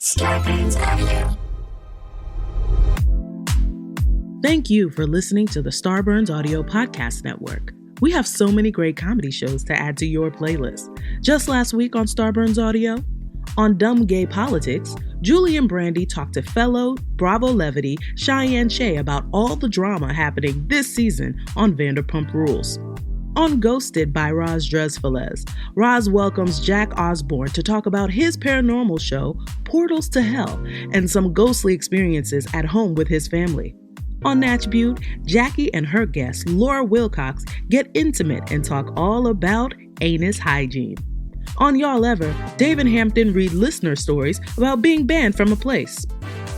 Starburns Audio. Thank you for listening to the Starburns Audio Podcast Network. We have so many great comedy shows to add to your playlist. Just last week on Starburns Audio, on Dumb Gay Politics, Julie and Brandy talked to fellow Bravo Levity Cheyenne Shea about all the drama happening this season on Vanderpump Rules. On Ghosted by Roz Dresfelez, Roz welcomes Jack Osborne to talk about his paranormal show, Portals to Hell, and some ghostly experiences at home with his family. On Natch Butte, Jackie and her guest, Laura Wilcox, get intimate and talk all about anus hygiene. On Y'all Ever, Dave and Hampton read listener stories about being banned from a place.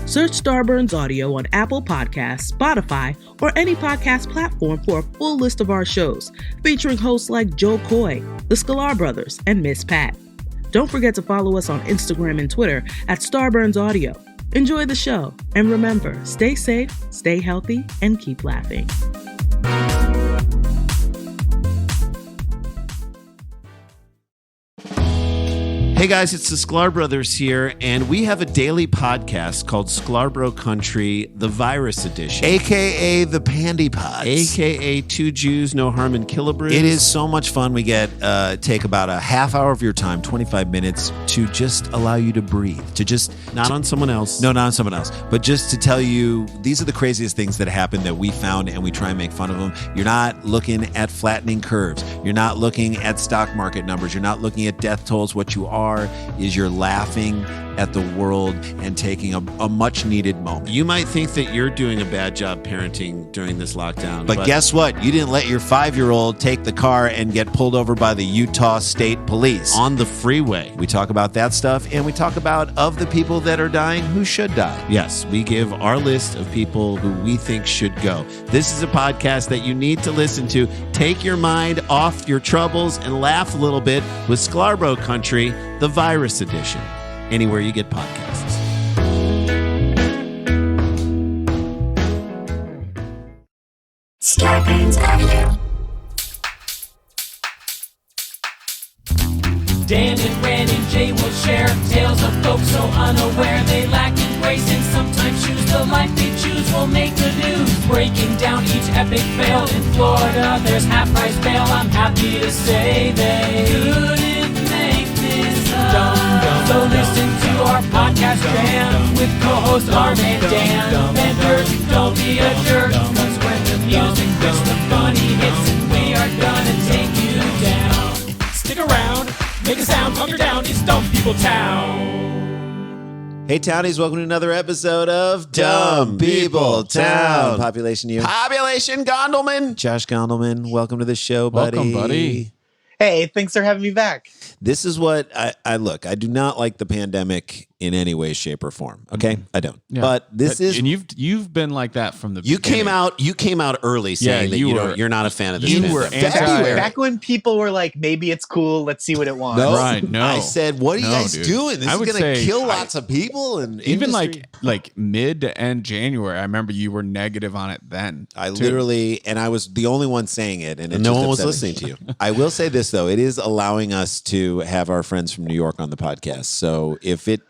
Search Starburns Audio on Apple Podcasts, Spotify, or any podcast platform for a full list of our shows, featuring hosts like Joe Coy, the Sklar Brothers, and Miss Pat. Don't forget to follow us on Instagram and Twitter at Starburns Audio. Enjoy the show, and remember, stay safe, stay healthy, and keep laughing. Hey guys, it's the Sklar Brothers here, and we have a daily podcast called Sklarbro Country, the Virus Edition. AKA the Pandy Pods. AKA Two Jews, No Harm in Killabrews. It is so much fun. We take about a half hour of your time, 25 minutes, to just allow you to breathe. Not on someone else. No, not on someone else. But just to tell you, these are the craziest things that happen that we found, and we try and make fun of them. You're not looking at flattening curves. You're not looking at stock market numbers. You're not looking at death tolls. What you are is you're laughing at the world and taking a much needed moment. You might think that you're doing a bad job parenting during this lockdown. But guess what? You didn't let your 5-year-old take the car and get pulled over by the Utah State Police. On the freeway. We talk about that stuff, and we talk about of the people that are dying who should die. Yes, we give our list of people who we think should go. This is a podcast that you need to listen to. Take your mind off your troubles and laugh a little bit with Sklarbro Country, the Virus Edition. Anywhere you get podcasts. Starburns Audio. Dan and Ren and Jay will share tales of folks so unaware they lack in grace and sometimes choose the life they choose will make the news. Breaking down each epic fail in Florida, there's half-price bail. I'm happy to say they couldn't make this up. So listen to our podcast jam with co-host Arm and Dan. Bender, don't be a jerk, cause when the music hits, the funny hits, and we are gonna take you down. Stick around. Make a sound, hunker down, it's Dumb People Town. Hey, Townies, welcome to another episode of Dumb People Town. Population you. Population Gondleman. Josh Gondelman, welcome to the show, buddy. Welcome, buddy. Hey, thanks for having me back. This is what I look. I do not like the pandemic in any way, shape, or form. Okay, I don't. Yeah. But this is. And you've been like that from the You beginning. came out early saying that you're not a fan of this. You were February. Back when people were like, maybe it's cool, let's see what it wants. No, Right, no. I said, what are you guys dude. doing? This I is would going to say kill lots of people. And Even industry. like mid to end January, I remember you were negative on it then. I too. literally, and I was the only one saying it, and no one was listening to you. I will say this though, it is allowing us to have our friends from New York on the podcast. So if it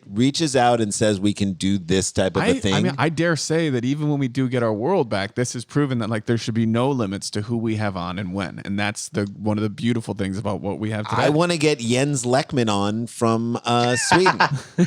reaches out and says we can do this type of a thing, I mean, I dare say that even when we do get our world back, this has proven that like there should be no limits to who we have on and when, and that's one of the beautiful things about what we have today. I want to get Jens Lekman on from Sweden.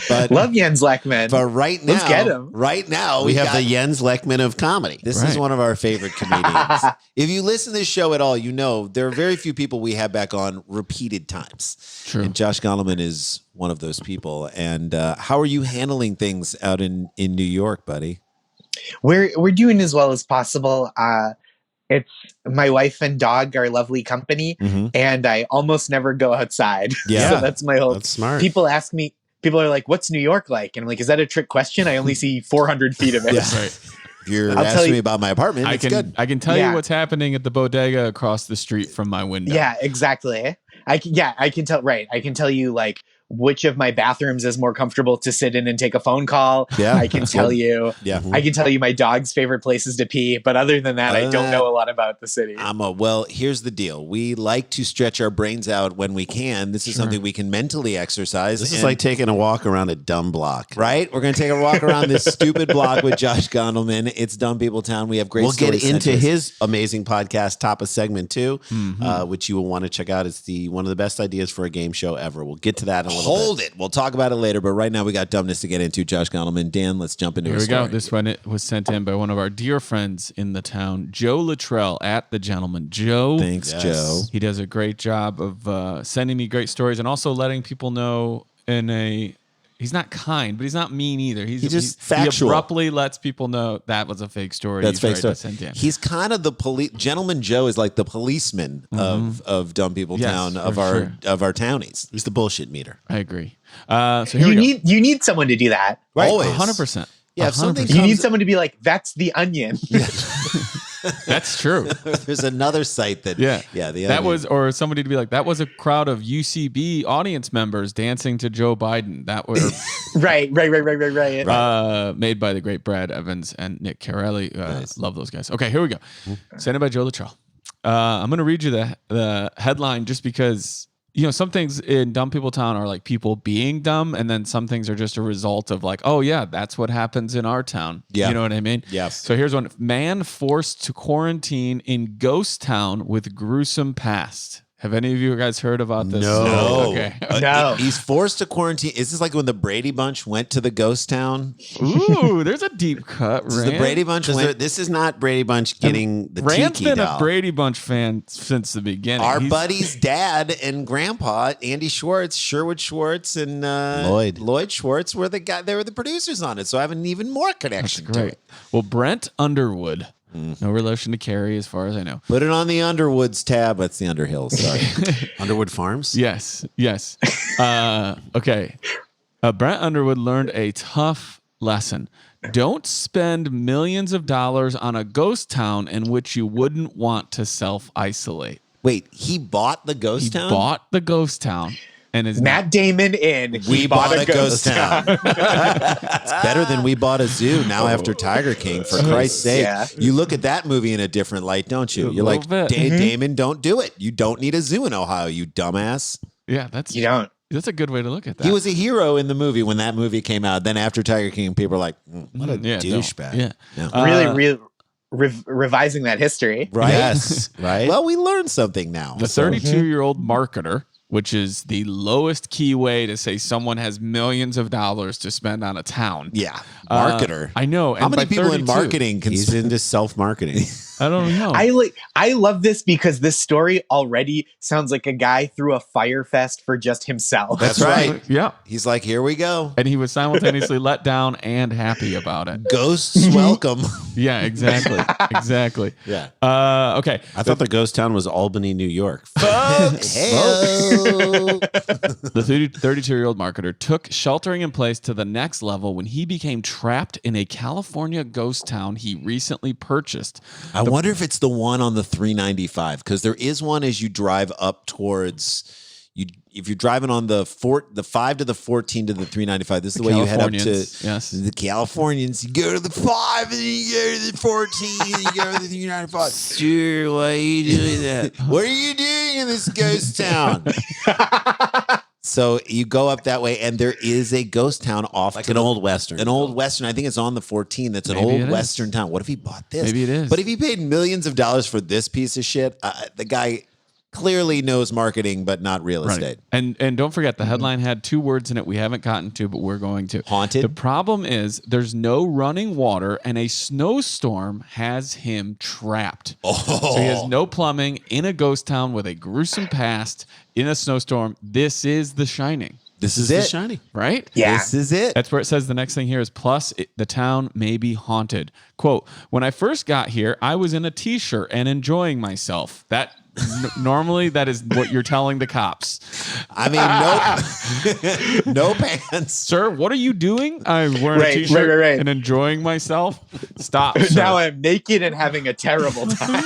But Love Jens Lekman. But right now, Let's get him. Right now, We have the Jens Lekman of comedy. This is Right. one of our favorite comedians. If you listen to this show at all, you know there are very few people we have back on repeated times. True. And Josh Gondleman is one of those people. And how are you handling things out in New York, buddy? We're doing as well as possible. It's my wife and dog are lovely company, and I almost never go outside. Yeah. So that's my whole. That's smart. People ask me. People are like, "What's New York like?" And I'm like, "Is that a trick question? I only see 400 feet of it." Yeah. Right. If you're I'll tell asking you- me about my apartment, I it's can good. I can tell you Yeah. what's happening at the bodega across the street from my window. Yeah, exactly. I can tell. Right, I can tell you like which of my bathrooms is more comfortable to sit in and take a phone call. Yeah. I can tell you. Yeah. I can tell you my dog's favorite places to pee. But other than that, I don't know a lot about the city. Well, here's the deal. We like to stretch our brains out when we can. This is something we can mentally exercise. This is like taking a walk around a dumb block. Right? We're going to take a walk around this stupid block with Josh Gondelman. It's Dumb People Town. We have great We'll get stories sent into to us. his amazing podcast, Top of Segment 2, which you will want to check out. It's one of the best ideas for a game show ever. We'll get to that in a little bit. Hold it. We'll talk about it later, but right now we got dumbness to get into. Josh Gondelman. Dan, let's jump into Here a we story. go. This one it was sent in by one of our dear friends in the town, Joe Luttrell at The Gentleman. Joe. Thanks, Joe. He does a great job of sending me great stories and also letting people know he's not kind, but he's not mean either. He's just factual. He abruptly lets people know that was a fake story. That's fake story. Sent in. He's kind of the police. Gentleman Joe is like the policeman of Dumb People Yes, Town, for of our townies. He's the bullshit meter. I agree. So here we go. You need someone to do that. Right. Always. 100%. Yeah, if something 100%. You need someone to be like, that's the Onion. That's true. There's another site that Yeah. the That Onion. was, or somebody to be like, that was a crowd of UCB audience members dancing to Joe Biden. That were right. made by the great Brad Evans and Nick Carelli. Love those guys. Okay, here we go. Sent in by Joe Luttrell. I'm going to read you the headline just because, some things in Dumb People Town are like people being dumb, and then some things are just a result of like, oh yeah, that's what happens in our town. Yeah. You know what I mean? Yes. So here's one. Man forced to quarantine in ghost town with gruesome past. Have any of you guys heard about this? No. Okay. No. He's forced to quarantine. Is this like when the Brady Bunch went to the ghost town? Ooh, there's a deep cut. Does the Rand. Brady Bunch went? This is not Brady Bunch getting the Rand's tiki been doll. a Brady Bunch fan since the beginning. Our He's- buddy's dad and grandpa, Andy Schwartz, Sherwood Schwartz, and Lloyd Schwartz were the guy. They were the producers on it. So I have an even more That's connection to great. it. Well, Brent Underwood, no relation to Carrie as far as I know. Put it on the Underwoods tab. That's the Underhills. Sorry. Underwood Farms? Yes. Okay. Brent Underwood learned a tough lesson. Don't spend millions of dollars on a ghost town in which you wouldn't want to self-isolate. Wait, he bought the ghost He town? bought the ghost town and is Matt Damon in We bought a ghost town. It's better than We Bought a Zoo now after Tiger King, for Christ's sake. Yeah. You look at that movie in a different light, don't you? You're like, little bit. Damon, don't do it. You don't need a zoo in Ohio, you dumbass. Yeah, that's You don't. That's a good way to look at that. He was a hero in the movie when that movie came out. Then after Tiger King, people were like, what a Yeah, douchebag. Yeah. No. Really revising that history. Right? Yes, right? Well, we learned something now. The 32-year-old marketer, which is the lowest key way to say someone has millions of dollars to spend on a town. Yeah. Marketer. I know. How and many by people in 32 marketing can He's into self-marketing. I don't know. I love this because this story already sounds like a guy threw a fire fest for just himself. That's right. Yeah. He's like, here we go. And he was simultaneously let down and happy about it. Ghosts welcome. Yeah, exactly. Exactly. Yeah. Okay. I thought the ghost town was Albany, New York. Hey-o. The 32-year-old marketer took sheltering in place to the next level when he became trapped in a California ghost town he recently purchased. I wonder if it's the one on the 395, because there is one as you drive up towards you. If you're driving on the 5 to the 14 to the 395, this is the way you head up to Californians, yes. the Californians. You go to the 5 and then you go to the 14 and then you go to the 395. Sure, why are you doing that? What are you doing in this ghost town? So you go up that way, and there is a ghost town off Like to an the- old Western. An old Western. I think it's on the 14. That's an Maybe it old is. Western town. What if he bought this? Maybe it is. But if he paid millions of dollars for this piece of shit, the guy clearly knows marketing, but not real estate. And don't forget, the headline had 2 words in it we haven't gotten to, but we're going to. Haunted? The problem is there's no running water, and a snowstorm has him trapped. So he has no plumbing in a ghost town with a gruesome past in a snowstorm. This is The Shining, This is The it. Shining. right? Yeah. This is it. That's where it says the next thing here is the town may be haunted. Quote, when I first got here, I was in a t-shirt and enjoying myself. That Normally, that is what you're telling the cops. I mean, no pants. Sir, what are you doing? I'm wearing a t-shirt right. and enjoying myself. Stop, sir. Now I'm naked and having a terrible time.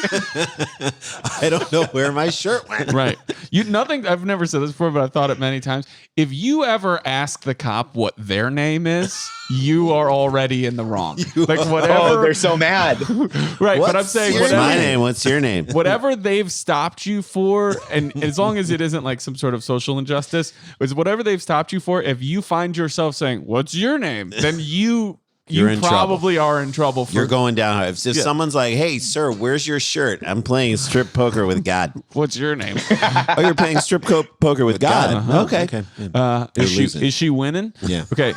I don't know where my shirt went. Right. I've never said this before, but I've thought it many times. If you ever ask the cop what their name is, you are already in the wrong. Whatever. Oh, they're so mad. Right. But I'm saying, What's my name? What's your name? whatever they've stopped you for, and as long as it isn't like some sort of social injustice, is whatever they've stopped you for, if you find yourself saying, "What's your name?" then you in probably are in trouble. For, You're going down. If someone's like, "Hey, sir, where's your shirt?" I'm playing strip poker with God. What's your name? Oh, you're playing strip poker with God. Uh-huh. Okay. Is she winning? Yeah. Okay.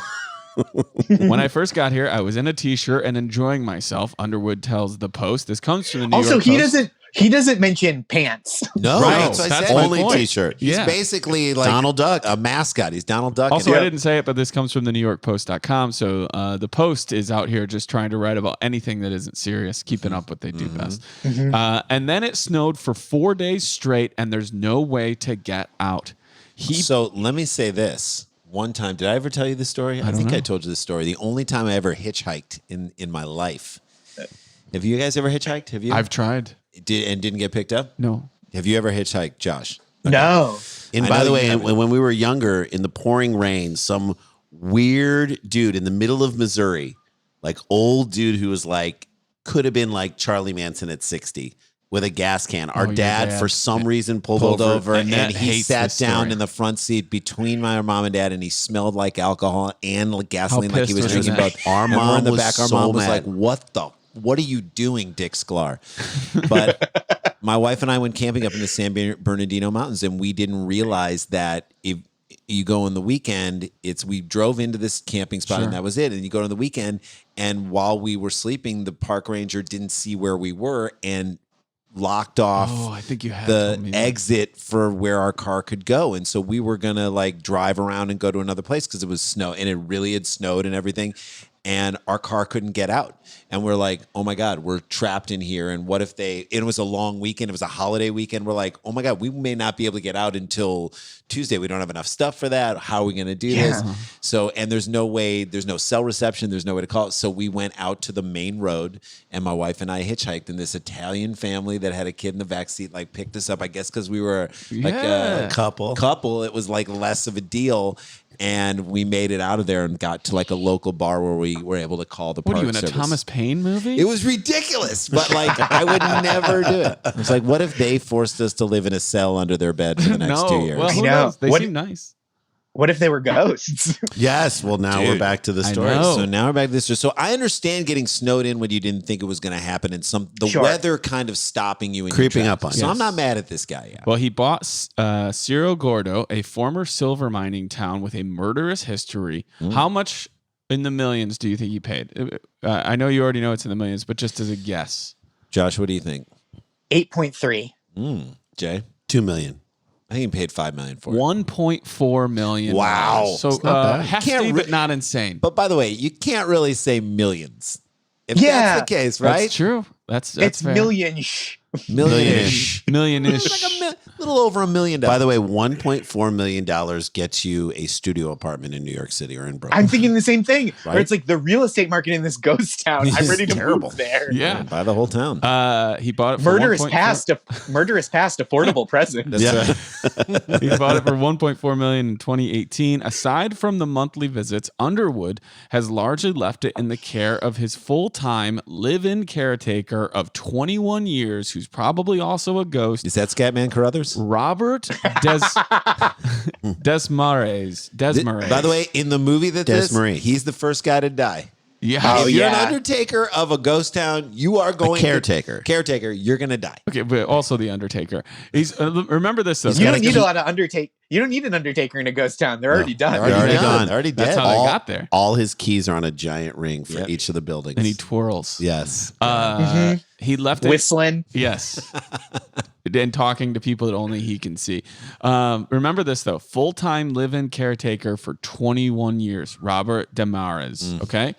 When I first got here, I was in a t-shirt and enjoying myself. Underwood tells the Post. This comes from the New Also, York Post. he doesn't mention pants. No, Right. that's what I That's said. my Only point. T-shirt. He's Yeah. basically like Donald Duck. a mascot. He's Donald Duck. Also, and- I didn't say it, but this comes from the NewYorkPost.com. So the Post is out here just trying to write about anything that isn't serious, keeping up what they do best. And then it snowed for 4 days straight, and there's no way to get out. So let me say this. One time, did I ever tell you this story? I think I told you this story. The only time I ever hitchhiked in my life. Have you guys ever hitchhiked? Have you? I've tried. Didn't get picked up? No. Have you ever hitchhiked, Josh? No. And I by know the you way, haven't. when we were younger, in the pouring rain, some weird dude in the middle of Missouri, like old dude who was like, could have been like Charlie Manson at 60 with a gas can. Our your dad, dad. for some reason, pulled over. over And and Annette he hates sat this down story. in the front seat between my mom and dad, and he smelled like alcohol and like gasoline, like he pissed was was drinking Annette? both. Our And we're mom in the was back. Our so mom was mad. like, what are you doing, Dick Sklar? But my wife and I went camping up in the San Bernardino Mountains, and we didn't realize that if you go on the weekend, we drove into this camping spot and that was it. And you go on the weekend, and while we were sleeping, the park ranger didn't see where we were and locked off I think you had told me the that. exit for where our car could go. And so we were going to like drive around and go to another place because it was snow, and it really had snowed and everything. And our car couldn't get out. And we're like, oh my God, we're trapped in here. And what if it was a long weekend. It was a holiday weekend. We're like, oh my God, we may not be able to get out until Tuesday. We don't have enough stuff for that. How are we going to do this? So, and there's no cell reception. There's no way to call it. So we went out to the main road, and my wife and I hitchhiked, and this Italian family that had a kid in the backseat, like picked us up, I guess, because we were like Yeah. a couple. It was like less of a deal. And we made it out of there and got to like a local bar where we were able to call the What park are you in a service. Thomas Paine movie? It was ridiculous, but like I would never do it. It's like, what if they forced us to live in a cell under their bed for the next 2 years? Well, who I know. knows? They What- seem nice. What if they were ghosts? Yes. Well, now we're Dude, back to the I story. know. So now we're back to this. So I understand getting snowed in when you didn't think it was going to happen, and the Sure. weather kind of stopping you and Creeping up on So you. I'm not mad at this guy. Yeah. Well, he bought Cerro Gordo, a former silver mining town with a murderous history. How much in the millions do you think he paid? I know you already know it's in the millions, but just as a guess. Josh, what do you think? 8.3. Jay, $2 million. I think he paid $5 million for it. 1.4 million. Wow. So not bad. hefty, Can't but not insane. But by the way, you can't really say millions. If Yeah. that's the case, right? That's true. That's It's fair. million-ish. Million-ish. Million-ish. It's like a little over $1 million. By the way, $1.4 million gets you a studio apartment in New York City or in Brooklyn. I'm thinking the same thing. Right? Where it's like the real estate market in this ghost town. I'm ready to move there. Yeah. buy the whole town. He bought it for Murderous 1.4 past, affordable present. That's right. He bought it for $1.4 million in 2018. Aside from the monthly visits, Underwood has largely left it in the care of his full-time live-in caretaker of 21 years, who's probably also a ghost, Is that Scatman Carruthers? Robert Desmarais. By the way, in the movie Desmarais. he's the first guy to die. Yeah. If you're yeah. an undertaker of a ghost town, you are going caretaker. Caretaker, you're going to die. Okay, but also the Undertaker. He's remember this though. You don't need a lot of undertake. You don't need an undertaker in a ghost town. They're already done. They're They're already done. They're already That's dead. how they got there. All his keys are on a giant ring for Yep. each of the buildings. And he twirls. Yes. He left it. Whistling. Yes. And talking to people that only he can see. Remember this, though. Full-time live-in caretaker for 21 years, Robert Desmarais. Okay?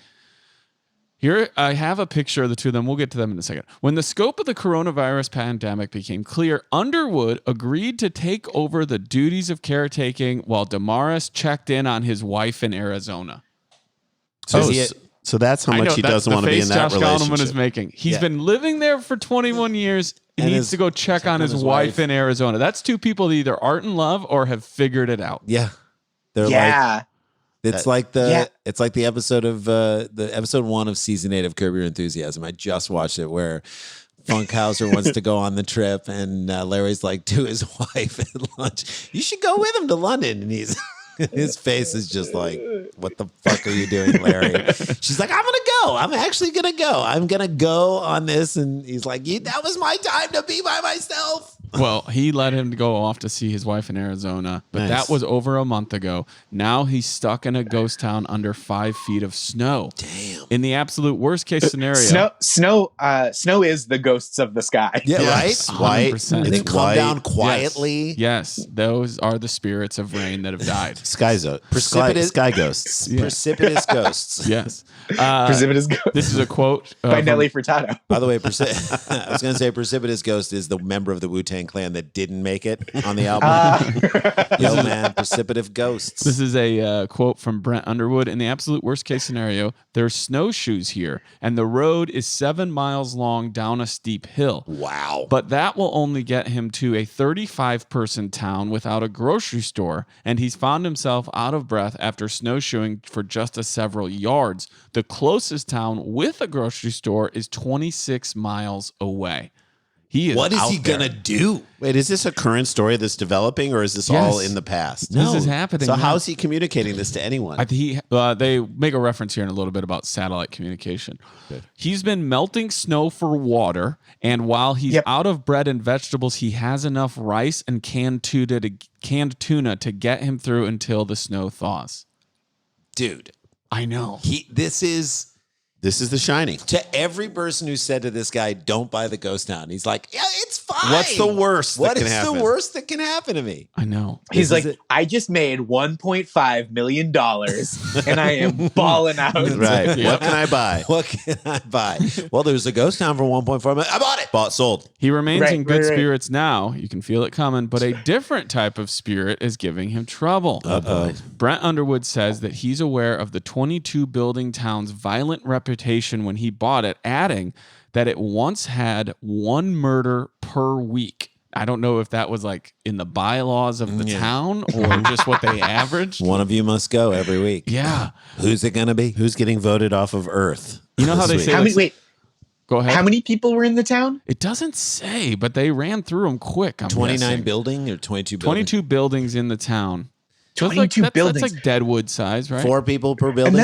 Here, I have a picture of the two of them. We'll get to them in a second. When the scope of the coronavirus pandemic became clear, Underwood agreed to take over the duties of caretaking while Damaris checked in on his wife in Arizona. So that's how much he doesn't want to be in that Josh Gondleman relationship. is making. He's been living there for 21 years. He needs to go check on his wife in Arizona. That's two people that either aren't in love or have figured it out. Yeah. They're like, it's like the episode of the episode 1 of season 8 of Curb Your Enthusiasm. I just watched it where Funkhauser wants to go on the trip and Larry's like to his wife at lunch, you should go with him to London. And his face is just like, what the fuck are you doing, Larry? She's like, I'm going to go. I'm actually going to go. I'm going to go on this. And he's like, that was my time to be by myself. Well, he let him go off to see his wife in Arizona, but that was over a month ago. Now he's stuck in a ghost town under 5 feet of snow. Damn. In the absolute worst case scenario. Snow is the ghosts of the sky. Yeah, Yes, right? 100%. White. And they come white. down quietly. Yes, those are the spirits of rain that have died. Sky ghosts. Precipitous ghosts. Yes. Precipitous ghost. This is a quote by from- Nelly Furtado. By the way, I was going to say Precipitous Ghost is the member of the Wu-Tang Clan that didn't make it on the album. Yo, man, Precipitous Ghosts. This is a quote from Brent Underwood. In the absolute worst case scenario, there's snowshoes here, and the road is 7 miles long down a steep hill. Wow. But that will only get him to a 35-person town without a grocery store, and he's found himself out of breath after snowshoeing for just a several yards. The closest town with a grocery store is 26 miles away. What is he out there. going to do? Wait, is this a current story that's developing, or is this all in the past? This is happening. So now. how is he communicating this to anyone? They make a reference here in a little bit about satellite communication. Good. He's been melting snow for water, and while he's out of bread and vegetables, he has enough rice and canned tuna to get him through until the snow thaws. Dude, I know. This is The Shining. to every person who said to this guy, don't buy the ghost town. He's like, yeah, it's fine. What's the worst that What can is happen? the worst that can happen to me? I know. He's This is like, it. I just made $1.5 million and I am balling out. Right. What can I buy? What can I buy? Well, there's a ghost town for 1.4 million. I bought it. Sold. He remains in good right. spirits now. You can feel it coming, but a different type of spirit is giving him trouble. Brent Underwood says that he's aware of the 22 building town's violent reputation when he bought it, adding that it once had 1 murder per week. I don't know if that was like in the bylaws of the town or just what they averaged. One of you must go every week. Yeah. Who's it going to be? Who's getting voted off of Earth? You know how they this say, week? like, go ahead. How many people were in the town? It doesn't say, but they ran through them quick. I'm 29 guessing. building or 22 building? 22 buildings in the town. So it's 22 buildings. That's like Deadwood size, right? 4 people per building.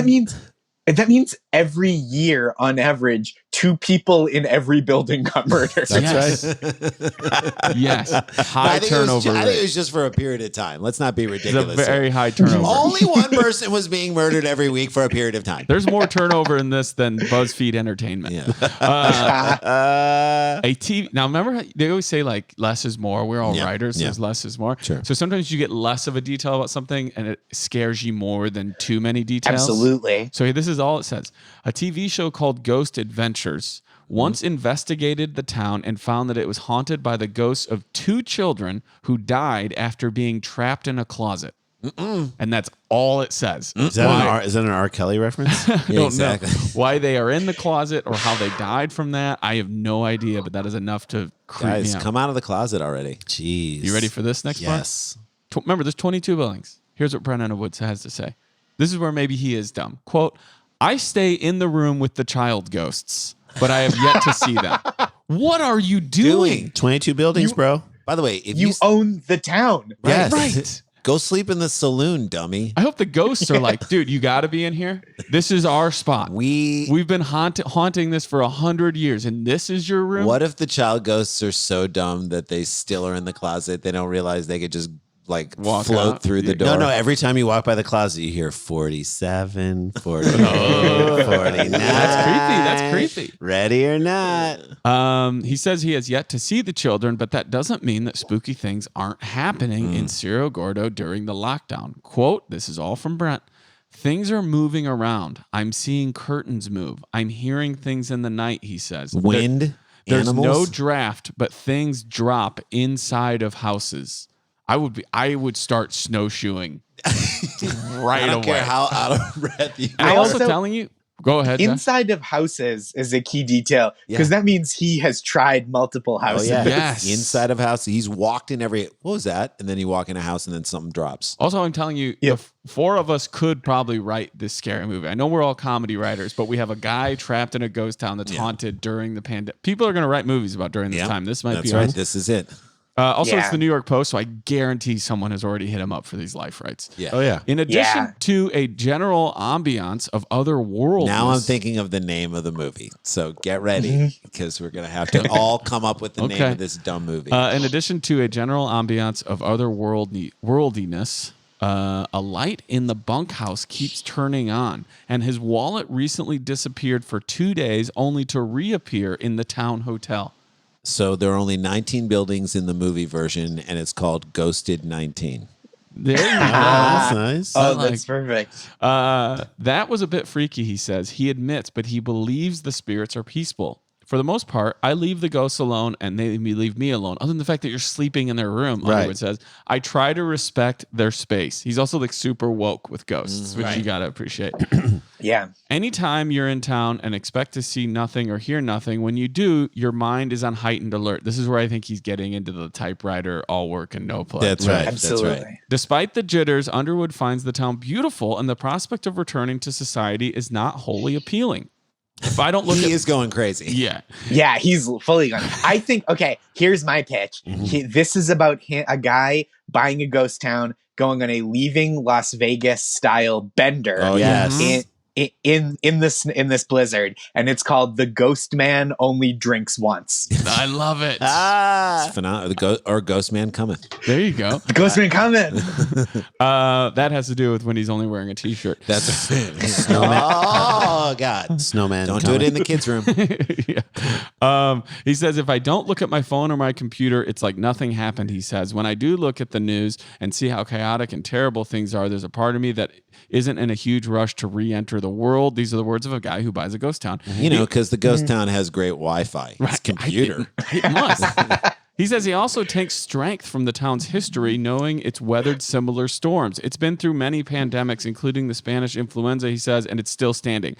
And that means every year, on average, 2 people in every building got murdered. Yes. Yes. High turnover I think it rate. was just for a period of time. Let's not be It's a ridiculous. very high turnover. Only one person was being murdered every week for a period of time. There's more turnover in this than BuzzFeed Entertainment. A TV. Now, remember how they always say like less is more. We're all writers. Says less is more. Sure. So sometimes you get less of a detail about something, and it scares you more than too many details. Absolutely. So this is all it says. A TV show called Ghost Adventures once investigated the town and found that it was haunted by the ghosts of 2 children who died after being trapped in a closet. And that's all it says. Is that an R. Kelly reference? I don't know why they are in the closet or how they died from that. I have no idea, but that is enough to creep Guys, me out. come out of the closet already. Jeez. You ready for this next part? Yes. Remember, there's 22 buildings. Here's what Brent Underwood has to say. This is where maybe he is dumb. Quote, I stay in the room with the child ghosts, but I have yet to see them. What are you doing? 22 buildings, bro. By the way, if You own the town. Yes. Right. go sleep in the saloon, dummy. I hope the ghosts are like, dude, you got to be in here. This is our spot. We've been haunting this for 100 years, and this is your room. What if the child ghosts are so dumb that they still are in the closet? They don't realize they could just like Walk float out. through the door. No, every time you walk by the closet, you hear 47, 48, 49. That's creepy. Ready or not. He says he has yet to see the children, but that doesn't mean that spooky things aren't happening in Cerro Gordo during the lockdown. Quote, this is all from Brent. Things are moving around. I'm seeing curtains move. I'm hearing things in the night, he says. Wind, There's no animals. draft, but things drop inside of houses. I would start snowshoeing right I don't away. care how out of breath you And I I'm also also- telling you, go ahead, Jeff. Inside of houses is a key detail because that means he has tried multiple Oh houses. yeah, Yes. inside of a house. He's walked in every. What was that? And then you walk in a house, and then something drops. Also, I'm telling you, Yep. the four of us could probably write this scary movie. I know we're all comedy writers, but we have a guy trapped in a ghost town that's haunted during the pandemic. People are going to write movies about during this time. This might That's be right. ours. This is it. Also, it's Yeah. the New York Post, so I guarantee someone has already hit him up for these life rights. Yeah. Oh yeah. In addition Yeah. to a general ambiance of otherworldliness. Now I'm thinking of the name of the movie. So get ready because we're gonna have to all come up with the name Okay. of this dumb movie. In addition to a general ambiance of otherworldliness, a light in the bunkhouse keeps turning on, and his wallet recently disappeared for 2 days, only to reappear in the town hotel. So there are only 19 buildings in the movie version, and it's called Ghosted 19. There you go. That's nice. Oh, like- that's perfect. That was a bit freaky, he says. He admits, but he believes the spirits are peaceful. For the most part, I leave the ghosts alone and they leave me alone. Other than the fact that you're sleeping in their room, Right. Underwood says, I try to respect their space. He's also like super woke with ghosts, which you got to appreciate. Yeah. Anytime you're in town and expect to see nothing or hear nothing, when you do, your mind is on heightened alert. This is where I think he's getting into the typewriter, all work and no play. That's right. Absolutely. That's right. Despite the jitters, Underwood finds the town beautiful and the prospect of returning to society is not wholly appealing. If I don't look He at is going crazy. yeah, Yeah, he's fully gone. I think, okay, here's my pitch. This is about a guy buying a ghost town, going on a leaving Las Vegas style bender. Oh, yes. In this blizzard, and it's called The Ghost Man Only Drinks Once. I love it. It's phenomenal. Or Ghost Man cometh. There you go. The Ghost Man coming. That has to do with when he's only wearing a t-shirt. That's oh God! Snowman. Don't do it in the kids' room. Yeah. He says, if I don't look at my phone or my computer, it's like nothing happened, he says. When I do look at the news and see how chaotic and terrible things are, there's a part of me that isn't in a huge rush to re-enter the world. These are the words of a guy who buys a ghost town. You know, because the ghost town has great Wi-Fi. It's computer. It must. He says he also takes strength from the town's history, knowing it's weathered similar storms. It's been through many pandemics, including the Spanish influenza, he says, and it's still standing.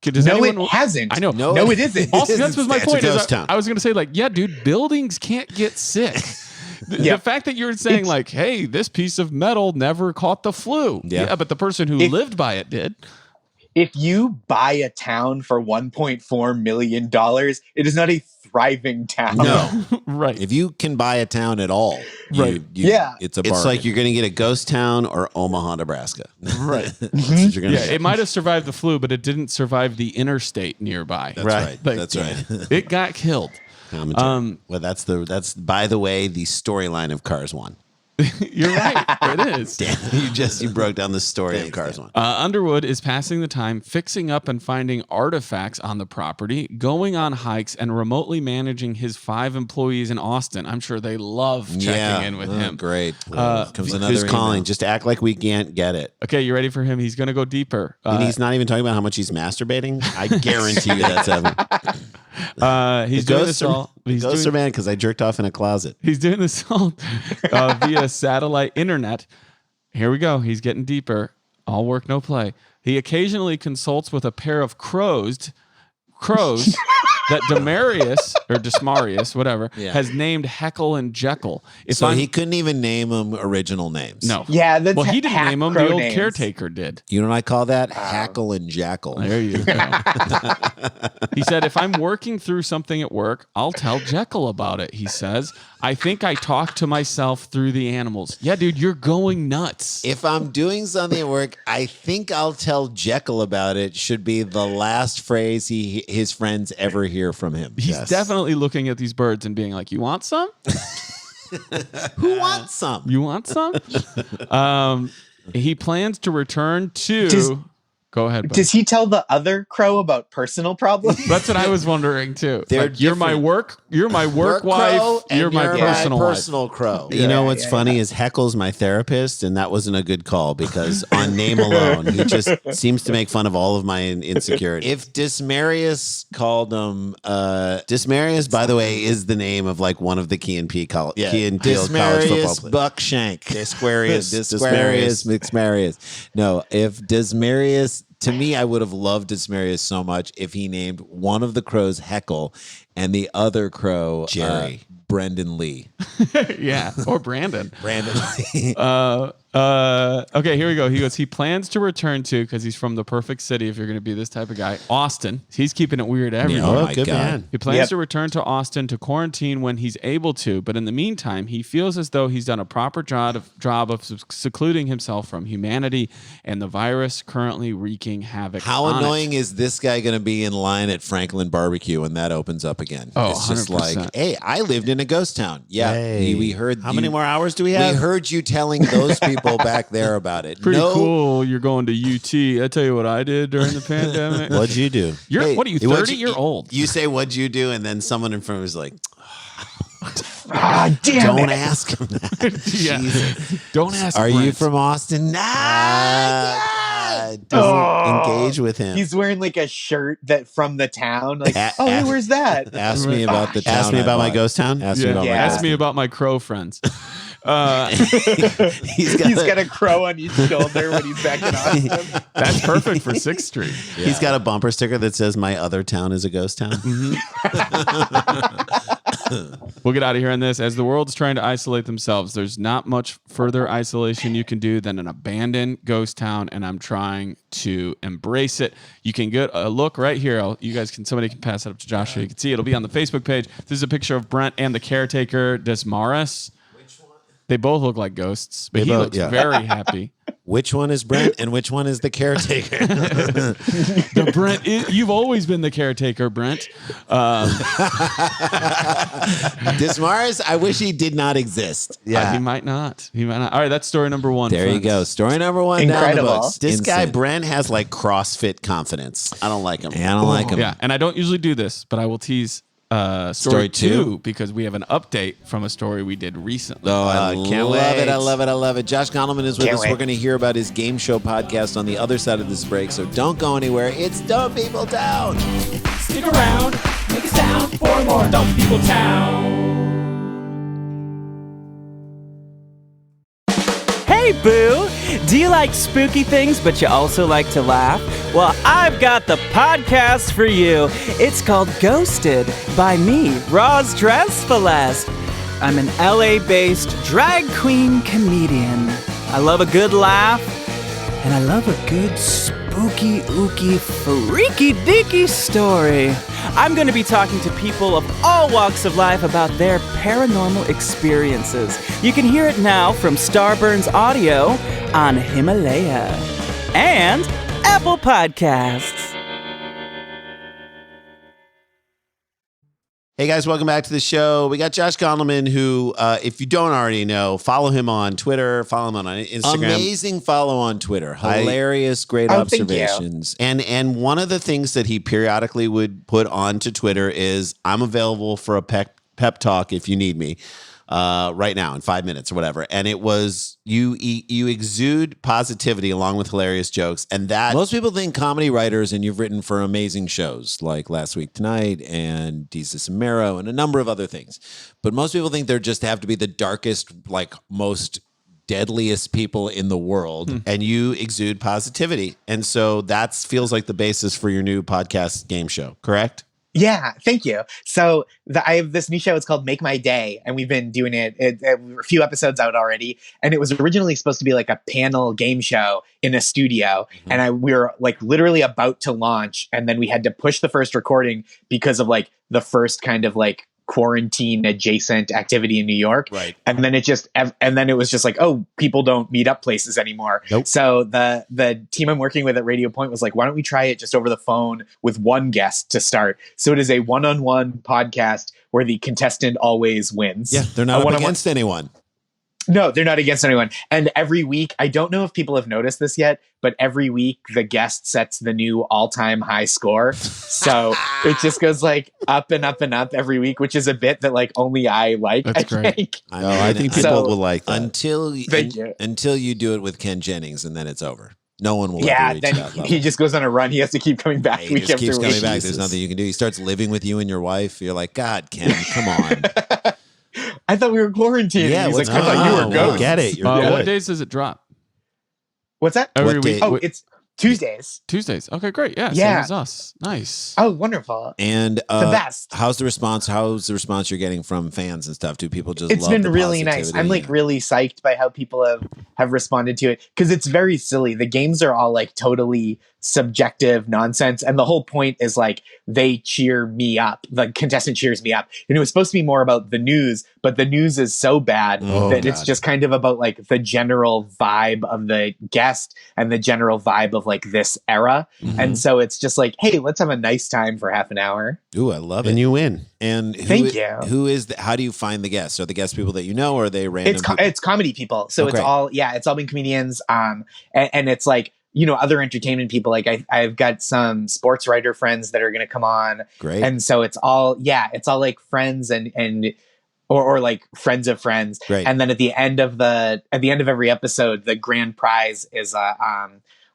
Does No, anyone- it hasn't. I know. No, it isn't. Also, that was my It's a point. ghost town. I was going to say, like, yeah, dude, buildings can't get sick. The fact that you're saying, like, hey, this piece of metal never caught the flu. Yeah. But the person who lived by it did. If you buy a town for $1.4 million, it is not a thriving town. No, Right. if you can buy a town at all, Right. Yeah. it's a bargain. It's like you're going to get a ghost town or Omaha, Nebraska. Right. That's what you're going to Yeah, it might have survived the flu, but it didn't survive the interstate nearby. That's right. Like, That's right. It got killed. Commentary. Well, that's by the way the storyline of Cars 1. You're right. It is. Damn, you broke down the story of Cars 1. Underwood is passing the time fixing up and finding artifacts on the property, going on hikes, and remotely managing his 5 employees in Austin. I'm sure they love checking in with him. Great. Uh, Comes another Who's calling? email. Just act like we can't get it. Okay, you ready for him? He's going to go deeper. And he's not even talking about how much he's masturbating. I guarantee you that's Evan. He's doing this all. Ghosts are mad because I jerked off in a closet. He's doing this all via satellite internet. Here we go. He's getting deeper. All work, no play. He occasionally consults with a pair of crows that Desmarius, whatever, has named Heckle and Jekyll. So he couldn't even name them original names. No. Yeah, that's Well, he didn't hack name them. crow The old names. caretaker did. You know what I call that? Hackle and Jackal. There you go. He said, if I'm working through something at work, I'll tell Jekyll about it, he says. I think I talk to myself through the animals. Yeah, dude, you're going nuts. If I'm doing something at work, I think I'll tell Jekyll about it should be the last phrase his friends ever hear from him. He's definitely looking at these birds and being like, you want some? Who wants some? You want some? He plans to return to... Go ahead. Buddy. Does he tell the other crow about personal problems? That's what I was wondering too. They're Like, you're my work Work wife. crow and You're my personal wife. personal crow. You know Yeah, what's yeah, funny is Heckle's my therapist, and that wasn't a good call because on name alone, he just seems to make fun of all of my insecurity. If Dismarius called him, Dismarius, by the way, is the name of like one of the Key and Peele college football players. Buckshank. Dismarius McMarius. No, if Dismarius, to me, I would have loved Dismarius so much if he named one of the crows Heckle and the other crow Jerry. Brendan Lee. Yeah, or Brandon. Brandon Lee. Okay, here we go. He goes, he plans to return to, because he's from the perfect city, if you're going to be this type of guy, Austin. He's keeping it weird everywhere. Oh, my good God. man. He plans to return to Austin to quarantine when he's able to, but in the meantime, he feels as though he's done a proper job of secluding himself from humanity and the virus currently wreaking havoc. How on annoying it. is this guy going to be in line at Franklin Barbecue when that opens up again? Oh, it's just 100%. like, hey, I lived in a ghost town. Yeah, Hey. we heard. How many more hours do we have? We heard you telling those people back there about it. Pretty No, cool. You're going to UT. I tell you what I did during the pandemic. What'd you do? You're Hey, what are you? what'd 30? You're old. You say, what'd you do? And then someone in front of us is like, Ah, damn don't it. ask him that. Yeah. Jesus. Don't ask. Are you Brent. from Austin? Nah. Doesn't engage with him. He's wearing like a shirt that from the town. Like, A- oh, hey, a- where's that? Ask me about the town. Ask me I about my bought. ghost town. Ask me Yeah. about Yeah. my Ask ghost me town. about my crow friends. He's He's got a crow on each shoulder when he's back in Austin. That's perfect for 6th Street. He's got a bumper sticker that says "My other town is a ghost town." We'll get out of here on this. As the world's trying to isolate themselves, there's not much further isolation you can do than an abandoned ghost town, and I'm trying to embrace it. You can get a look right here. Somebody can pass it up to Josh so you can see. It'll be on the Facebook page. This is a picture of Brent and the caretaker, Desmaris. Which one? They both look like ghosts, but They he both- looks yeah. very happy. Which one is Brent and which one is the caretaker? The Brent, you've always been the caretaker, Brent. Dismaris, I wish he did not exist. He might not. All right, that's story number 1. There you friends. go. Story number 1 down the Incredible. books. This guy, Insane. Brent, has like CrossFit confidence. I don't like him. Yeah, I don't like him. Yeah, and I don't usually do this, but I will tease story Story 2 two? because we have an update from a story we did recently. Oh, I Can't love wait. it. I love it. I love it. Josh Gondleman is with Can't us. wait. We're going to hear about his game show podcast on the other side of this break. So don't go anywhere. It's Dumb People Town. Stick around, make a sound for more Dumb People Town. Hey, Boo! Do you like spooky things, but you also like to laugh? Well, I've got the podcast for you. It's called Ghosted by me, Roz Dressfulest. I'm an LA-based drag queen comedian. I love a good laugh, and I love a good spooky, ooky, freaky deaky story. I'm going to be talking to people of all walks of life about their paranormal experiences. You can hear it now from Starburns Audio on Himalaya and Apple Podcasts. Hey guys, welcome back to the show. We got Josh Gondleman, who, if you don't already know, follow him on Twitter, follow him on Instagram. Amazing follow on Twitter. Hilarious, great Oh, thank you. observations. And one of the things that he periodically would put onto Twitter is, I'm available for a pep talk if you need me. Right now in 5 minutes or whatever. And it was, you exude positivity along with hilarious jokes. And that Most people think comedy writers, and you've written for amazing shows like Last Week Tonight and Jesus and Mero and a number of other things. But most people think they just have to be the darkest, like most deadliest people in the world. and you exude positivity. And so that feels like the basis for your new podcast game show, correct? Yeah, thank you. So I have this new show. It's called Make My Day, and we've been doing it. We're a few episodes out already, and it was originally supposed to be like a panel game show in a studio. And we were like literally about to launch, and then we had to push the first recording because of like the first kind of like quarantine adjacent activity in New York. Right. And then it was just like, oh, people don't meet up places anymore. Nope. So the team I'm working with at Radio Point was like, why don't we try it just over the phone with one guest to start? So it is a one-on-one podcast where the contestant always wins. Yeah, they're not A up one-on-one- against anyone. No, they're not against anyone. And every week, I don't know if people have noticed this yet, but every week the guest sets the new all-time high score. So it just goes like up and up and up every week, which is a bit that like only I like. That's I great. think. I think people So- will like that. Thank you. Until you do it with Ken Jennings, and then it's over. No one will Yeah, ever reach then that level. he just goes on a run. He has to keep coming back He week just after keeps week. coming back. There's nothing you can do. He starts living with you and your wife. You're like, God, Ken, come on. I thought we were quarantining. Yeah, He's what's like, I thought you were we'll ghosts. get it. You're What good. days does it drop? What's that? Every What week. day? Oh, it's Tuesdays. Tuesdays. Okay, great. Yeah, Yeah. same as us. Nice. Oh, wonderful. And The best. how's the response? How's the response you're getting from fans and stuff? Do people just It's love been the really nice. positivity? I'm like really psyched by how people have responded to it because it's very silly. The games are all like totally subjective nonsense, and the whole point is like they cheer me up. The contestant cheers me up, and it was supposed to be more about the news, but the news is so bad that it's just kind of about like the general vibe of the guest and the general vibe of like this era, and so it's just like, hey, let's have a nice time for half an hour. Ooh, I love it. And you win. And who, Thank you. Who is? How do you find the guests? Are the guests people that you know, or are they random? people? It's comedy people, so it's Okay. all it's all been comedians, and it's like other entertainment people. Like I've got some sports writer friends that are going to come on, Great. and so it's all like friends and or like friends of friends. Great. And then at the end of every episode, the grand prize is a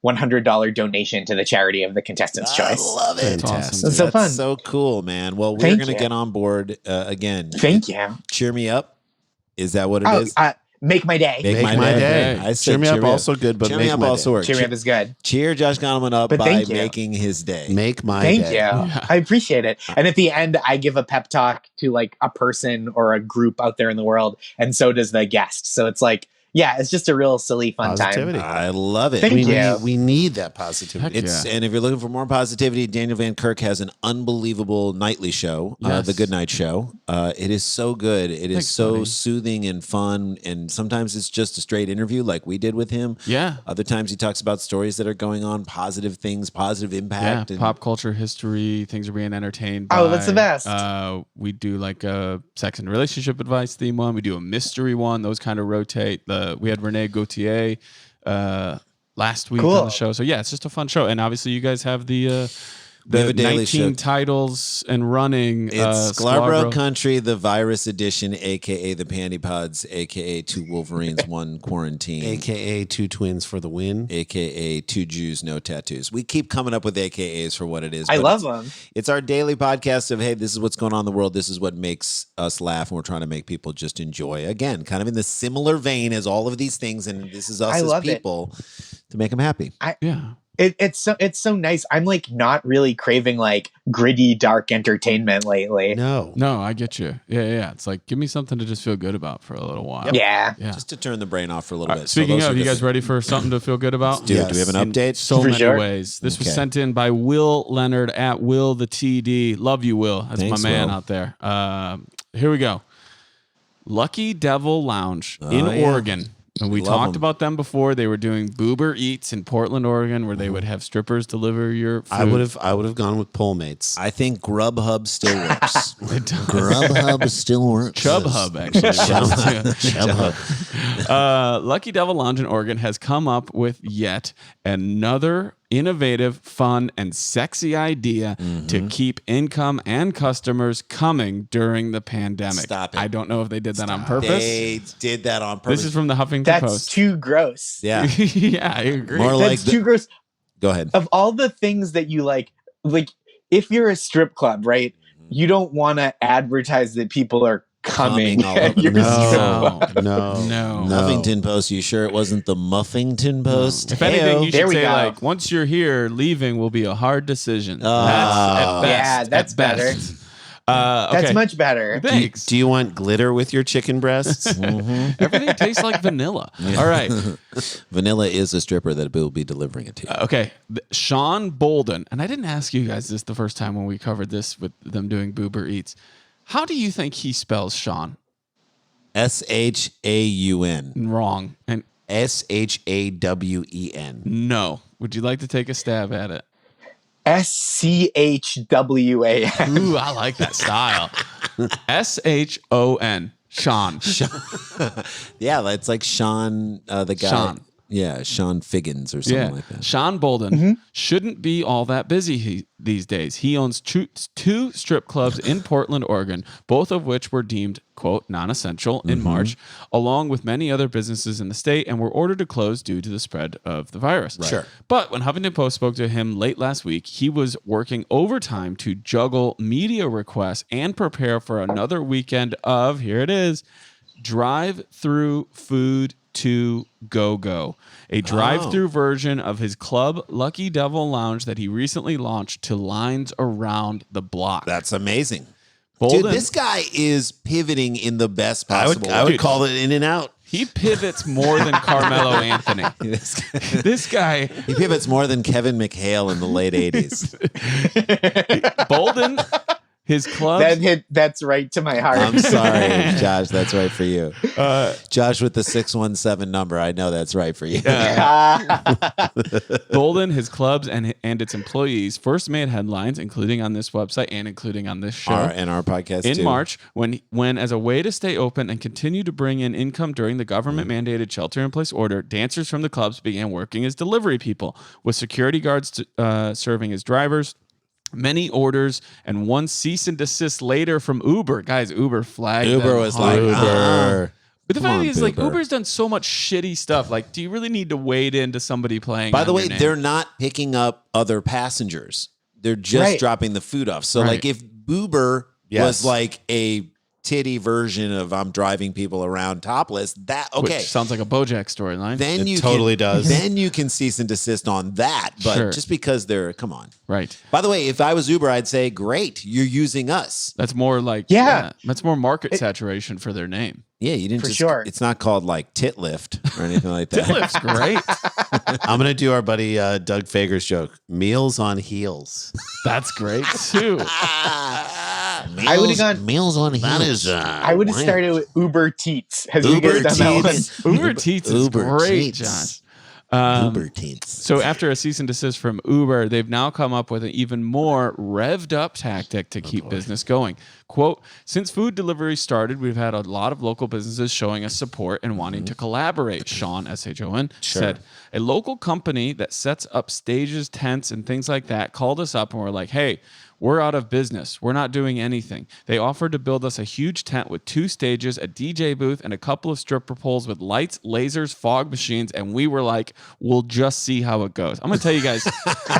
$100 donation to the charity of the contestant's choice. I love it. Fantastic. It's so That's fun. so cool, man. Well, we're Thank going to you. get on board again. Thank you. Cheer me up. Is that what it is? Make my day. Make Make my day. I said Cheer me up also good, but cheer make me up my also day. works. Cheer me up is good. Cheer Josh Gondleman up But by thank you. making his day. Make my Thank day. you. I appreciate it. And at the end, I give a pep talk to like a person or a group out there in the world, and so does the guest. So it's like, it's just a real silly, fun Positivity. time. I love it. Thank you. We need that positivity. Heck yeah. And if you're looking for more positivity, Daniel Van Kirk has an unbelievable nightly show, Yes. The Good Night Show. It is so good. It is Thanks, so buddy. soothing and fun. And sometimes it's just a straight interview like we did with him. Yeah. Other times he talks about stories that are going on, positive things, positive Yeah, impact. and pop culture history, things are being entertained by. Oh, that's the best. We do like a sex and relationship advice theme one. We do a mystery one. Those kind of rotate. We had Renee Gautier last week on Cool. the show. So yeah, it's just a fun show. And obviously you guys have the We have a daily 19 show. titles and running. It's Scarborough Country, the virus edition, aka the Panty Pods, aka two Wolverines, one quarantine, AKA two twins for the win. aka two Jews, no tattoos. We keep coming up with AKAs for what it is. I but love it's- them. It's our daily podcast of, hey, this is what's going on in the world. This is what makes us laugh. And we're trying to make people just enjoy. Again, kind of in the similar vein as all of these things. And this is us I as love it. people to make them happy. Yeah. It's so nice. I'm like not really craving like gritty, dark entertainment lately. No. No, I get you. Yeah. It's like, give me something to just feel good about for a little while. Yeah. Yeah. Just to turn the brain off for a little bit. So Speaking those of, are you guys different- ready for something to feel good about? Dude, do we have an In update? so For many sure. ways. This was Okay. sent in by Will Leonard at Will the TD. Love you, Will. That's Thanks, my man Will. out there. Here we go. Lucky Devil Lounge in yeah. Oregon. And we Love talked 'em. about them before. They were doing Boober Eats in Portland, Oregon, where they would have strippers deliver your food. I would have gone with pole mates. I think Grubhub still works. It does. Grubhub still works. Chub Hub, actually. Lucky Devil Lounge in Oregon has come up with yet another innovative, fun, and sexy idea to keep income and customers coming during the pandemic. Stop it. I don't know if they did that on purpose. They did that on purpose. This is from the Huffington That's Post. too gross. yeah. Yeah, I agree. More like That's too gross. Go ahead. Of all the things that you like if you're a strip club, right? You don't want to advertise that people are coming Coming all at over your the strip club. No. Huffington Post. You sure it wasn't the Muffington Post? If anything, you There should we say go. like, once you're here, leaving will be a hard decision. Oh. That's at best. Yeah, that's at best. better. Okay. That's much better. Thanks. Do you want glitter with your chicken breasts? Everything tastes like vanilla. All right. Vanilla is a stripper that will be delivering it to you. Okay. Sean Bolden, and I didn't ask you guys this the first time when we covered this with them doing Boober Eats. How do you think he spells Sean? SHAUN. Wrong. And SHAWEN. no. Would you like to take a stab at it? SCHWAN. Ooh, I like that style. SHON. Sean. Yeah, it's like Sean, the guy. Sean. Yeah, Sean Figgins or something like that. Sean Bolden shouldn't be all that busy these days. He owns two strip clubs in Portland, Oregon, both of which were deemed, quote, non-essential in March, along with many other businesses in the state, and were ordered to close due to the spread of the virus. Right. Sure. But when Huffington Post spoke to him late last week, he was working overtime to juggle media requests and prepare for another weekend of, here it is, drive-through food to go, a drive-through version of his club Lucky Devil Lounge that he recently launched to lines around the block. That's amazing. Bolden, Dude, this guy is pivoting in the best possible I would way. call it in and out. he pivots more than Carmelo Anthony. This guy, He pivots more than Kevin McHale in the late 80s. Bolden, his clubs. That's right to my heart. I'm sorry, Josh. That's right for you. Josh with the 617 number. I know that's right for you. Bolden, his clubs, and its employees first made headlines, including on this website and including on this show. And our podcast in too. March, when as a way to stay open and continue to bring in income during the government-mandated shelter-in-place order, dancers from the clubs began working as delivery people, with security guards serving as drivers. Many orders and one cease and desist later from Uber. Guys, Uber flagged Uber them was hard. like, But the Come funny on, thing is, like, Uber. Uber's done so much shitty stuff. Like, do you really need to wade into somebody playing? By the on way, your name? they're not picking up other passengers. They're just Right. dropping the food off. So, Right. like, if Uber Yes. was like a titty version of I'm driving people around topless, that okay. Which sounds like a BoJack storyline. Then It you totally does. Then you can cease and desist on that. But Sure. just because they're come on. Right. By the way, if I was Uber, I'd say, great, you're using us. That's more like that's more market saturation for their name. Yeah, you didn't For just sure. it's not called like tit lift or anything like that. Titlip's great. I'm going to do our buddy Doug Fager's joke. Meals on heels. That's great too. I would've gone- meals on heels. That is I would have wow. started with Uber Teats. Has you Uber guys done that Teats. one? Uber Teats is Uber great, Teats. Josh. Uber teats. So after a cease and desist from Uber, they've now come up with an even more revved up tactic to keep business going. Quote, since food delivery started, we've had a lot of local businesses showing us support and wanting to collaborate, Sean, S-H-O-N, said. A local company that sets up stages, tents, and things like that called us up and were like, hey, we're out of business. We're not doing anything. They offered to build us a huge tent with 2 stages, a DJ booth, and a couple of stripper poles with lights, lasers, fog machines. And we were like, we'll just see how it goes. I'm going to tell you guys,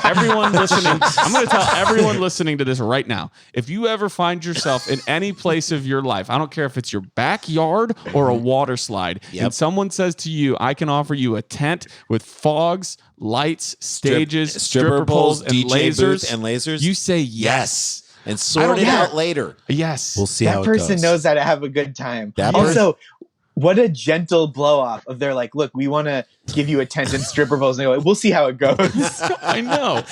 everyone listening, I'm going to tell everyone listening to this right now. If you ever find yourself in any place of your life, I don't care if it's your backyard or a water slide, and someone says to you, I can offer you a tent with fogs, lights, stages, stripper poles, and DJ booth lasers, and lasers. you say yes. And sort it Yeah. out later. Yes. We'll see how That it person goes. knows how to have a good time. That Also, what a gentle blow off of they're like, look, we want to give you a tent and stripper poles. And they're like, we'll see how it goes. I know.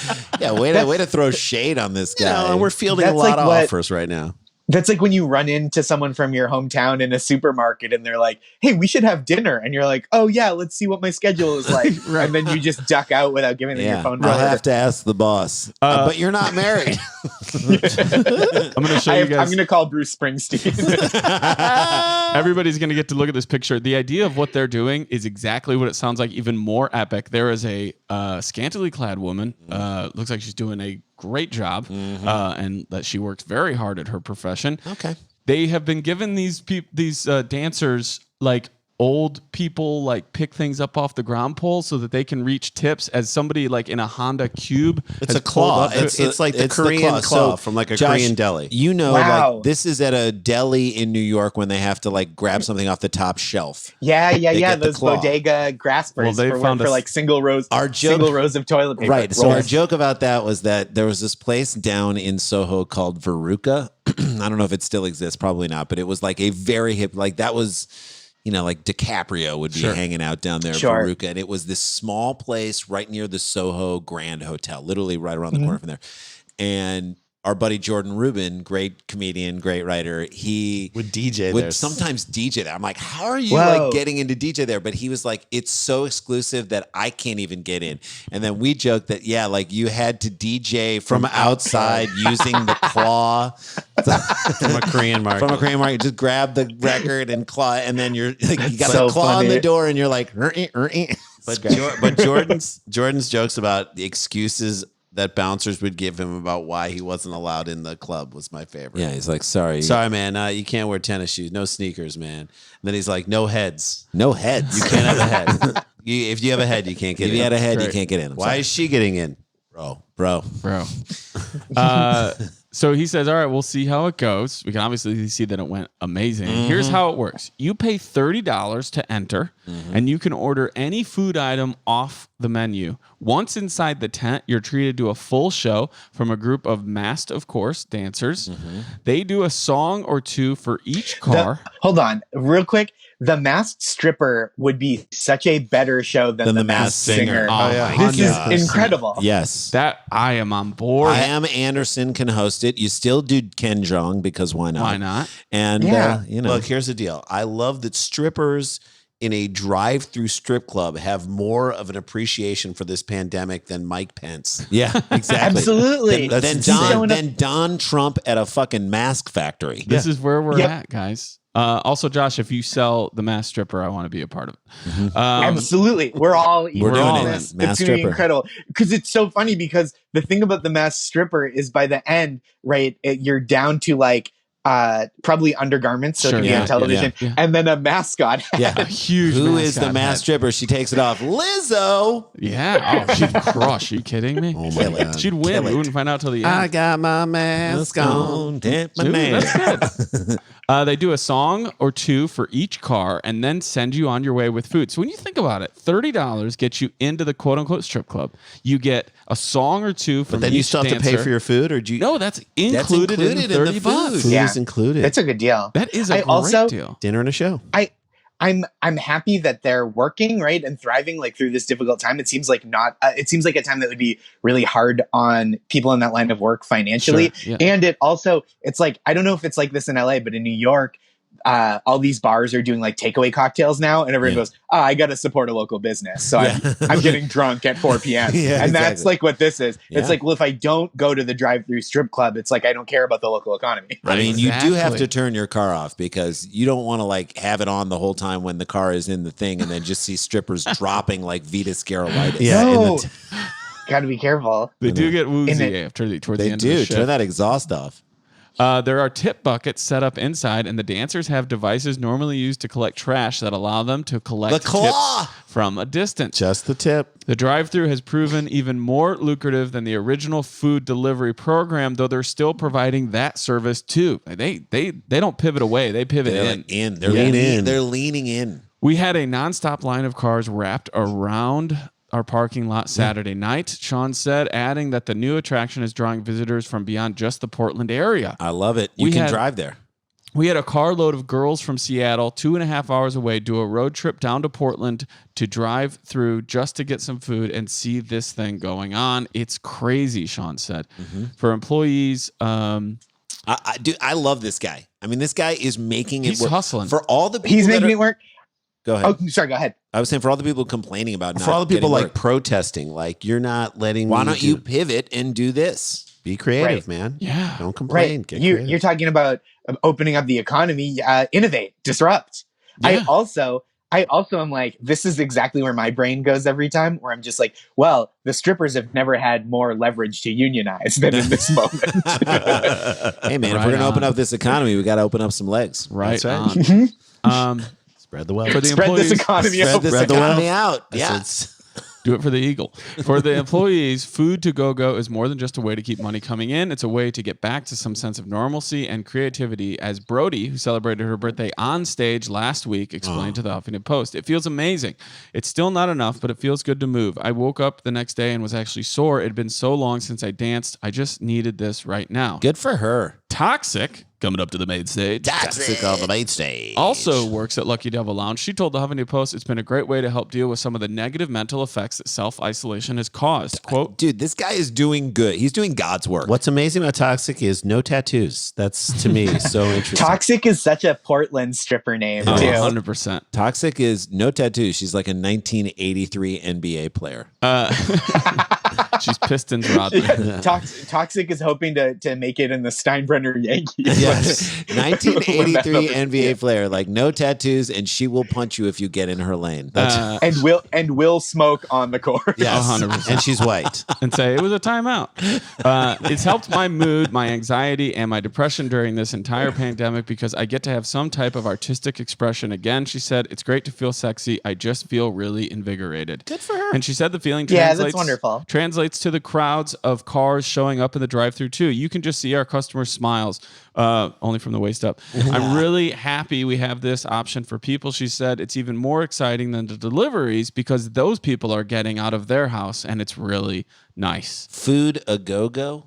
Yeah, way to throw shade on this guy. No, and we're fielding a That's lot like of what- offers right now. That's like when you run into someone from your hometown in a supermarket and they're like, hey, we should have dinner. And you're like, oh, yeah, let's see what my schedule is like. And then you just duck out without giving them your Yeah, phone I'll number. have to ask the boss. But you're not married. I'm going to show you I'm guys. going to call Bruce Springsteen. Everybody's going to get to look at this picture. The idea of what they're doing is exactly what it sounds like, even more epic. There is a scantily clad woman. Looks like she's doing a great job and that she works very hard at her profession. Okay. They have been given these dancers like old people like pick things up off the ground pole so that they can reach tips as somebody like in a Honda Cube. It's has a claw. pulled up- It's like the Korean claw from like a Josh, Korean deli. You know, Wow. like this is at a deli in New York when they have to like grab something off the top shelf. yeah. They get the Those claw. bodega graspers Well, they for found us- like single rows of toilet paper. Right. So our rolls. joke about that was that there was this place down in Soho called Veruca. I don't know if it still exists, probably not, but it was like a very hip, like that was, you know, like DiCaprio would be hanging out down there at Sure. Veruca. And it was this small place right near the Soho Grand Hotel, literally right around the corner from there. And our buddy Jordan Rubin, great comedian, great writer, he Would DJ would there. sometimes DJ there. I'm like, how are you Whoa. like getting into DJ there? But he was like, it's so exclusive that I can't even get in. And then we joked that, yeah, like you had to DJ from outside using the claw From a Korean market. from a Korean market. Just grab the record and claw, and then you're like, you got so the claw on funny. the door, and you're like, But Jordan's jokes about the excuses that bouncers would give him about why he wasn't allowed in the club was my favorite. yeah, he's like, sorry, Sorry, man. You can't wear tennis shoes. No sneakers, man. And then he's like, no heads. no heads. You can't have a head. If you have a head, you can't get If in. you had a head, you Great. can't get in. I'm Why sorry. is she getting in? bro? Bro. So he says, all right, we'll see how it goes. We can obviously see that it went amazing. Here's how it works. You pay $30 to enter, and you can order any food item off the menu. Once inside the tent, you're treated to a full show from a group of masked, of course, dancers. They do a song or two for each car. Hold on, real quick. The Masked Stripper would be such a better show than the Masked Singer. Oh, yeah. This is 100%. incredible. Yes. That I am on board. Pam Anderson can host it. You still do Ken Jeong because why not? Why not? And Yeah. you know, Look, here's the deal. I love that strippers in a drive-through strip club have more of an appreciation for this pandemic than Mike Pence. yeah, exactly. Absolutely. That's Then insane. Don, Don Trump at a fucking mask factory. This is where we're Yep. at, guys. Also, Josh, if you sell the masked stripper, I want to be a part of it. Absolutely. We're all We're equal doing in it. this. Masked It's going to be stripper. incredible. Because it's so funny because the thing about the Masked Stripper is by the end, right, you're down to like probably undergarments so Sure, it can be yeah, on television yeah. and then a mascot. Yeah. A huge Who is the mascot mask head. stripper? She takes it off. Lizzo. Yeah. Oh, she'd crush. Are you kidding me? Oh my God. She'd win. Kill We it. wouldn't find out till the end. I got my mask on. Tip my Dude, man. that's good. They do a song or two for each car and then send you on your way with food. So when you think about it, $30 gets you into the quote unquote strip club. You get a song or two from But then you each still have to pay dancer. for your food, or do you? No, that's included in the included in the 30 bucks. food. food Yeah. is included. It's a good deal. That is a I great also- deal. Dinner and a show. I'm happy that they're working, right, and thriving like through this difficult time. It seems like it seems like a time that would be really hard on people in that line of work financially. Sure, yeah. And it's like, I don't know if it's like this in LA, but in New York, all these bars are doing like takeaway cocktails now, and everyone goes, I got to support a local business. So I'm getting drunk at 4 p.m. Yeah, and that's exactly. like what this is. Yeah. It's like, well, if I don't go to the drive-through strip club, it's like I don't care about the local economy. I mean, you do have Exactly. to turn your car off because you don't want to like have it on the whole time when the car is in the thing and then just see strippers dropping like Vitas Gerolitis. Yeah, in No. the Got to be careful. They do get woozy In it- towards They the end of do. the Turn shift. that exhaust off. There are tip buckets set up inside, and the dancers have devices normally used to collect trash that allow them to collect The claw! tips from a distance. just the tip. The drive-through has proven even more lucrative than the original food delivery program, though they're still providing that service too. They don't pivot away; they pivot They're in. like in. They're Lean leaning in. They're leaning in. We had a nonstop line of cars wrapped around our parking lot Saturday night, Sean said, adding that the new attraction is drawing visitors from beyond just the Portland area. I love it. You We can had- drive there. We had a carload of girls from Seattle, 2.5 hours away, do a road trip down to Portland to drive through just to get some food and see this thing going on. It's crazy, Sean said. For employees, I love this guy. I mean, this guy is making it He's work. hustling. For all the people He's that making are- it work. Go ahead. Oh, sorry, go ahead. I was saying for all the people complaining about For all the people getting like work, protesting, like you're not letting. why me don't do- you pivot and do this? be creative, Right. man? Yeah. Don't complain. Right. Get You're creative. talking about opening up the economy, innovate, disrupt. Yeah. I also am like, this is exactly where my brain goes every time, where I'm just like, well, the strippers have never had more leverage to unionize than in this moment. Hey man, if Right we're gonna on. open up this economy, we got to open up some legs. Right That's right. on. Spread the wealth. For the Spread this employees, economy Spread open. this Spread the economy wealth. out. Yeah. do it for the Eagle. For the employees, food to go is more than just a way to keep money coming in. It's a way to get back to some sense of normalcy and creativity. As Brody, who celebrated her birthday on stage last week, explained to the Huffington Post, it feels amazing. It's still not enough, but it feels good to move. I woke up the next day and was actually sore. It had been so long since I danced. I just needed this right now. Good for her. Toxic, coming up to the main stage. Toxic on the main stage. Also works at Lucky Devil Lounge. She told the Huffington Post it's been a great way to help deal with some of the negative mental effects that self-isolation has caused. Quote, Dude, this guy is doing good. He's doing God's work. What's amazing about Toxic is no tattoos. That's, to me, so interesting. Toxic is such a Portland stripper name, too. 100%. Toxic is no tattoos. She's like a 1983 NBA player. She's Pistons Rodman. Toxic is hoping to make it in the Steinbrenner Yankees. Yes. 1983 NBA player, like no tattoos, and she will punch you if you get in her lane. and will smoke on the court. Yes. 100%. And she's white. And say it was a timeout. It's helped my mood, my anxiety, and my depression during this entire pandemic because I get to have some type of artistic expression again. She said, it's great to feel sexy. I just feel really invigorated. Good for her. And she said the feeling That's wonderful. Translates to the crowds of cars showing up in the drive-thru too. You can just see our customers' smiles, only from the waist up. I'm really happy we have this option for people. She said it's even more exciting than the deliveries because those people are getting out of their house and it's really nice. Food a go-go?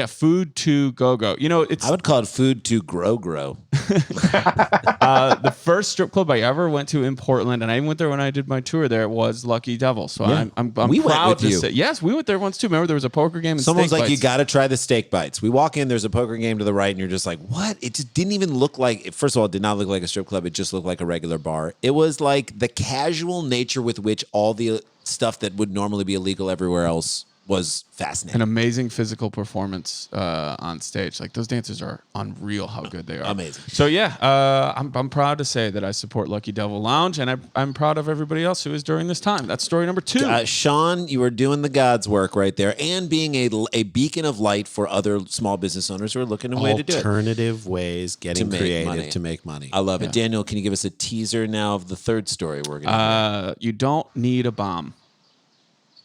Food to go-go. You know, it's I would call it food to grow. the first strip club I ever went to in Portland, and I even went there when I did my tour there, was Lucky Devil. So I'm We went proud with to you. say, yes, we went there once too. Remember there was a poker game and Someone's steak like, you bites. got to try the steak bites. We walk in, there's a poker game to the right, and you're just like, what? It just didn't even look like, first of all, it did not look like a strip club. It just looked like a regular bar. It was like the casual nature with which all the stuff that would normally be illegal everywhere else was fascinating. An amazing physical performance on stage. Like those dancers are unreal how good they are. Amazing. So I'm proud to say that I support Lucky Devil Lounge, and I'm proud of everybody else who is during this time. That's story number 2. Sean, you are doing the God's work right there and being a beacon of light for other small business owners who are looking a way to do it. Alternative ways, getting make creative money. to make money. I love it. Daniel, can you give us a teaser now of the third story we're going to You don't need a bomb.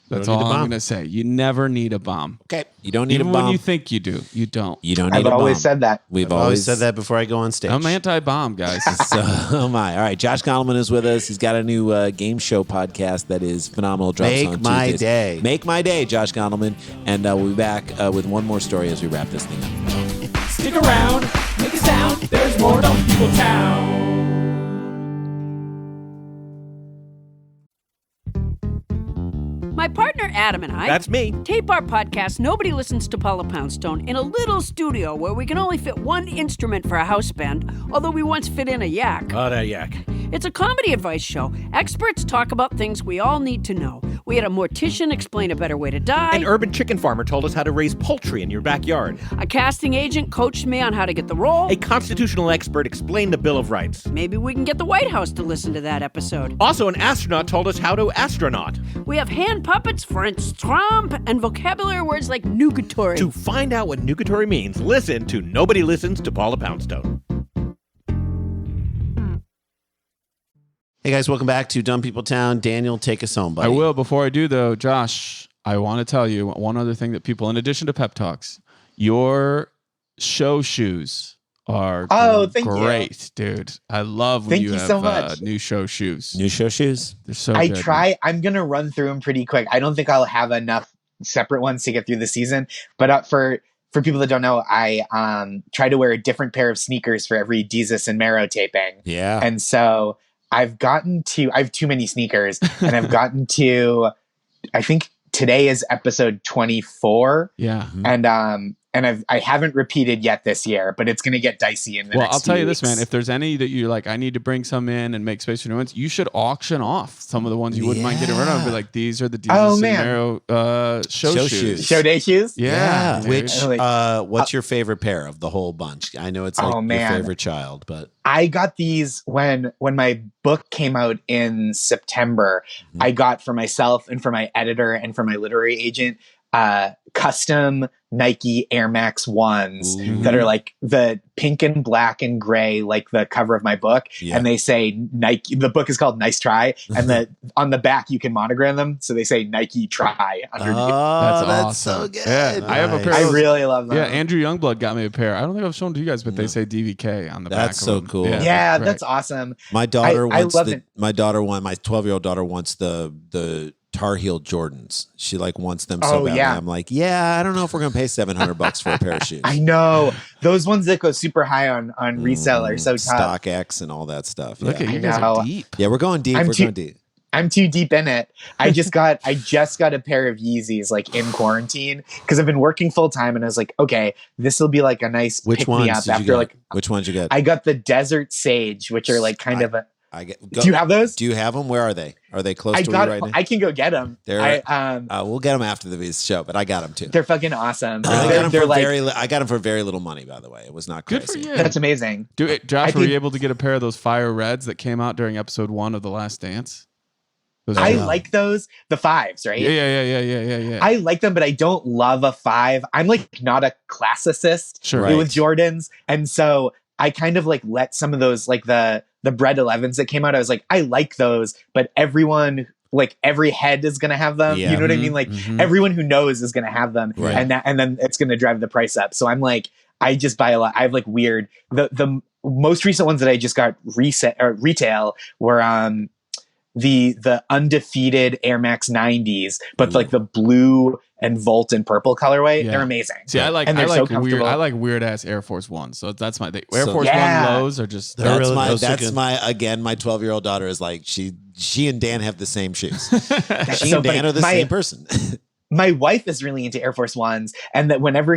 That's don't need all a I'm bomb. going to say. You never need a bomb. Okay. You don't need Even a bomb. when you think you do, you don't. You don't need I've a bomb. always said that. We've I've always said that before I go on stage. I'm anti-bomb, guys. So am I. All right, Josh Gondleman is with us. He's got a new game show podcast that is phenomenal. Drops Make on My Tuesdays. Day. Make My Day, Josh Gondleman. And we'll be back with one more story as we wrap this thing up. Stick around, make a sound. There's more Dumb People Town. My partner Adam and I That's me. tape our podcast Nobody Listens to Paula Poundstone in a little studio where we can only fit one instrument for a house band, although we once fit in a yak. Oh, that yak. It's a comedy advice show. Experts talk about things we all need to know. We had a mortician explain a better way to die. An urban chicken farmer told us how to raise poultry in your backyard. A casting agent coached me on how to get the role. A constitutional expert explained the Bill of Rights. Maybe we can get the White House to listen to that episode. Also, an astronaut told us how to astronaut. We have hand puppets, French trompe, and vocabulary words like nugatory. To find out what nugatory means, listen to Nobody Listens to Paula Poundstone. Hey guys, welcome back to Dumb People Town. Daniel, take us home, buddy. I will. Before I do, though, Josh, I want to tell you one other thing that people, in addition to pep talks, your show shoes are Thank you. great, dude. I love when Thank you you have so much. new show shoes. New show shoes? They're so I good. try. I'm gonna run through them pretty quick. I don't think I'll have enough separate ones to get through the season. But for people that don't know, I try to wear a different pair of sneakers for every Jesus and Marrow taping. Yeah. And so I have too many sneakers, and I've gotten to, I think today is episode 24. Yeah. And I haven't repeated yet this year, but it's going to get dicey in the Well, next I'll tell few you this, weeks. man. If there's any that you're like, I need to bring some in and make space for new ones, you should auction off some of the ones you wouldn't mind getting rid of. And be like, these are the Jesus and man. Marrow show shoes. Show day shoes? Yeah. dude. Which, Like- what's your favorite pair of the whole bunch? I know it's like your man. favorite child, but I got these when my book came out in September. I got for myself and for my editor and for my literary agent custom Nike Air Max 1s that are like the pink and black and gray, like the cover of my book. Yeah. And they say Nike, the book is called Nice Try. And on the back, you can monogram them. So they say Nike Try underneath. oh, that's awesome. so good. Yeah, I have a pair. I of those. really love them. Yeah, Andrew Youngblood got me a pair. I don't think I've shown to you guys, but they say DVK on the back. That's of so them. cool. Yeah, they're great. that's awesome. My daughter I wants love it. my 12-year-old daughter wants the Tar Heel Jordans. She like wants them so Oh, badly. yeah. I'm like, yeah, I don't know if we're gonna pay $700 for a pair of shoes. I know those ones that go super high on resale are so tough. StockX and all that stuff. Look yeah. at you I guys know. are deep. Yeah, we're going deep. I'm We're too- going deep. I'm too deep in it. I just got a pair of Yeezys like in quarantine because I've been working full time, and I was like, okay, this will be like a nice Which pick me ones up did you after get? like. Which ones you get? I got the Desert Sage, which are like kind of a. Go, Do you have those? Do you have them? Where are they? Are they close I to got. you right now? I can go get them. We'll get them after the show, but I got them too. They're fucking awesome. I got 'em They're for like I got them for very little money, by the way. It was not crazy. Good for you. that's amazing. Josh, I were you think- able to get a pair of those fire reds that came out during episode 1 of The Last Dance? Those I are- like those, the 5s, right? Yeah. I like them, but I don't love a 5. I'm like not a classicist Sure. with Jordans. And so I kind of like let some of those, like the Bread 11s that came out, I was like, I like those, but everyone, like every head is going to have them. Yeah. You know what I mean? Like everyone who knows is going to have them. Right. And then it's going to drive the price up. So I'm like, I just buy a lot. I have like weird, the most recent ones that I just got retail were, the undefeated Air Max 90s, but like the blue and Volt and purple colorway. Yeah. They're amazing. See, I like and they're so weird. comfortable. I like weird ass Air Force Ones. So that's my thing. Air So- Force Yeah. One lows are just. They're really- my those are good. my 12-year-old daughter is like she and Dan have the same shoes. She so and Dan funny. are the same person. My wife is really into Air Force Ones, and that whenever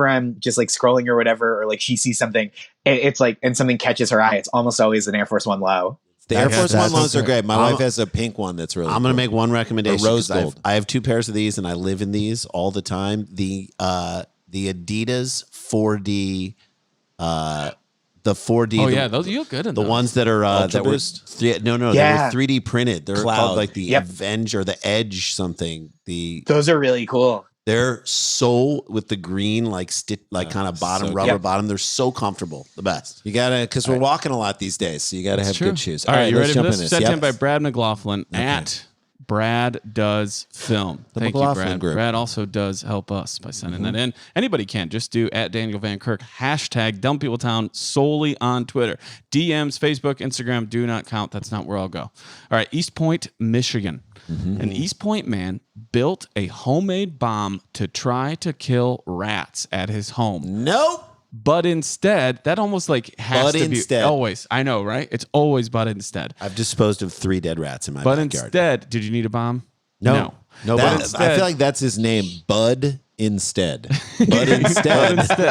I'm just like scrolling or whatever, or like she sees something, it's like, and something catches her eye, it's almost always an Air Force One low. The Air Force One lows are great. My I'm- wife has a pink one that's really I'm going to cool. make one recommendation. A rose 'cause gold. I have 2 pairs of these, and I live in these all the time. The Adidas 4D, the 4D. Oh the, yeah, those you look good in the those. ones that are Ultra that were Boost? they Yeah. were 3D printed. They're Cloud. called like the Yep. Avenge or the Edge something. Those are really cool. They're so with the green like kind of bottom so rubber good. bottom. They're so comfortable. The best. You gotta, because we're walking a lot these days, so you gotta have True. good shoes. All right, you let's ready for jump this? in Sent Yep. in by Brad McLaughlin at Brad Does Film. The Thank you, McLaughlin Brad. group. Brad also does help us by sending that in. Anybody can. Just do at Daniel Van Kirk, hashtag Dumb People Town solely on Twitter. DMs, Facebook, Instagram do not count. That's not where I'll go. All right, East Point, Michigan. An East Point man built a homemade bomb to try to kill rats at his home. Nope. But instead, that almost like has But to instead. be always. I know, right? It's always but instead. I've disposed of 3 dead rats in my But backyard. instead, did you need a bomb? No. But That- instead, I feel like that's his name, Bud Instead. But instead,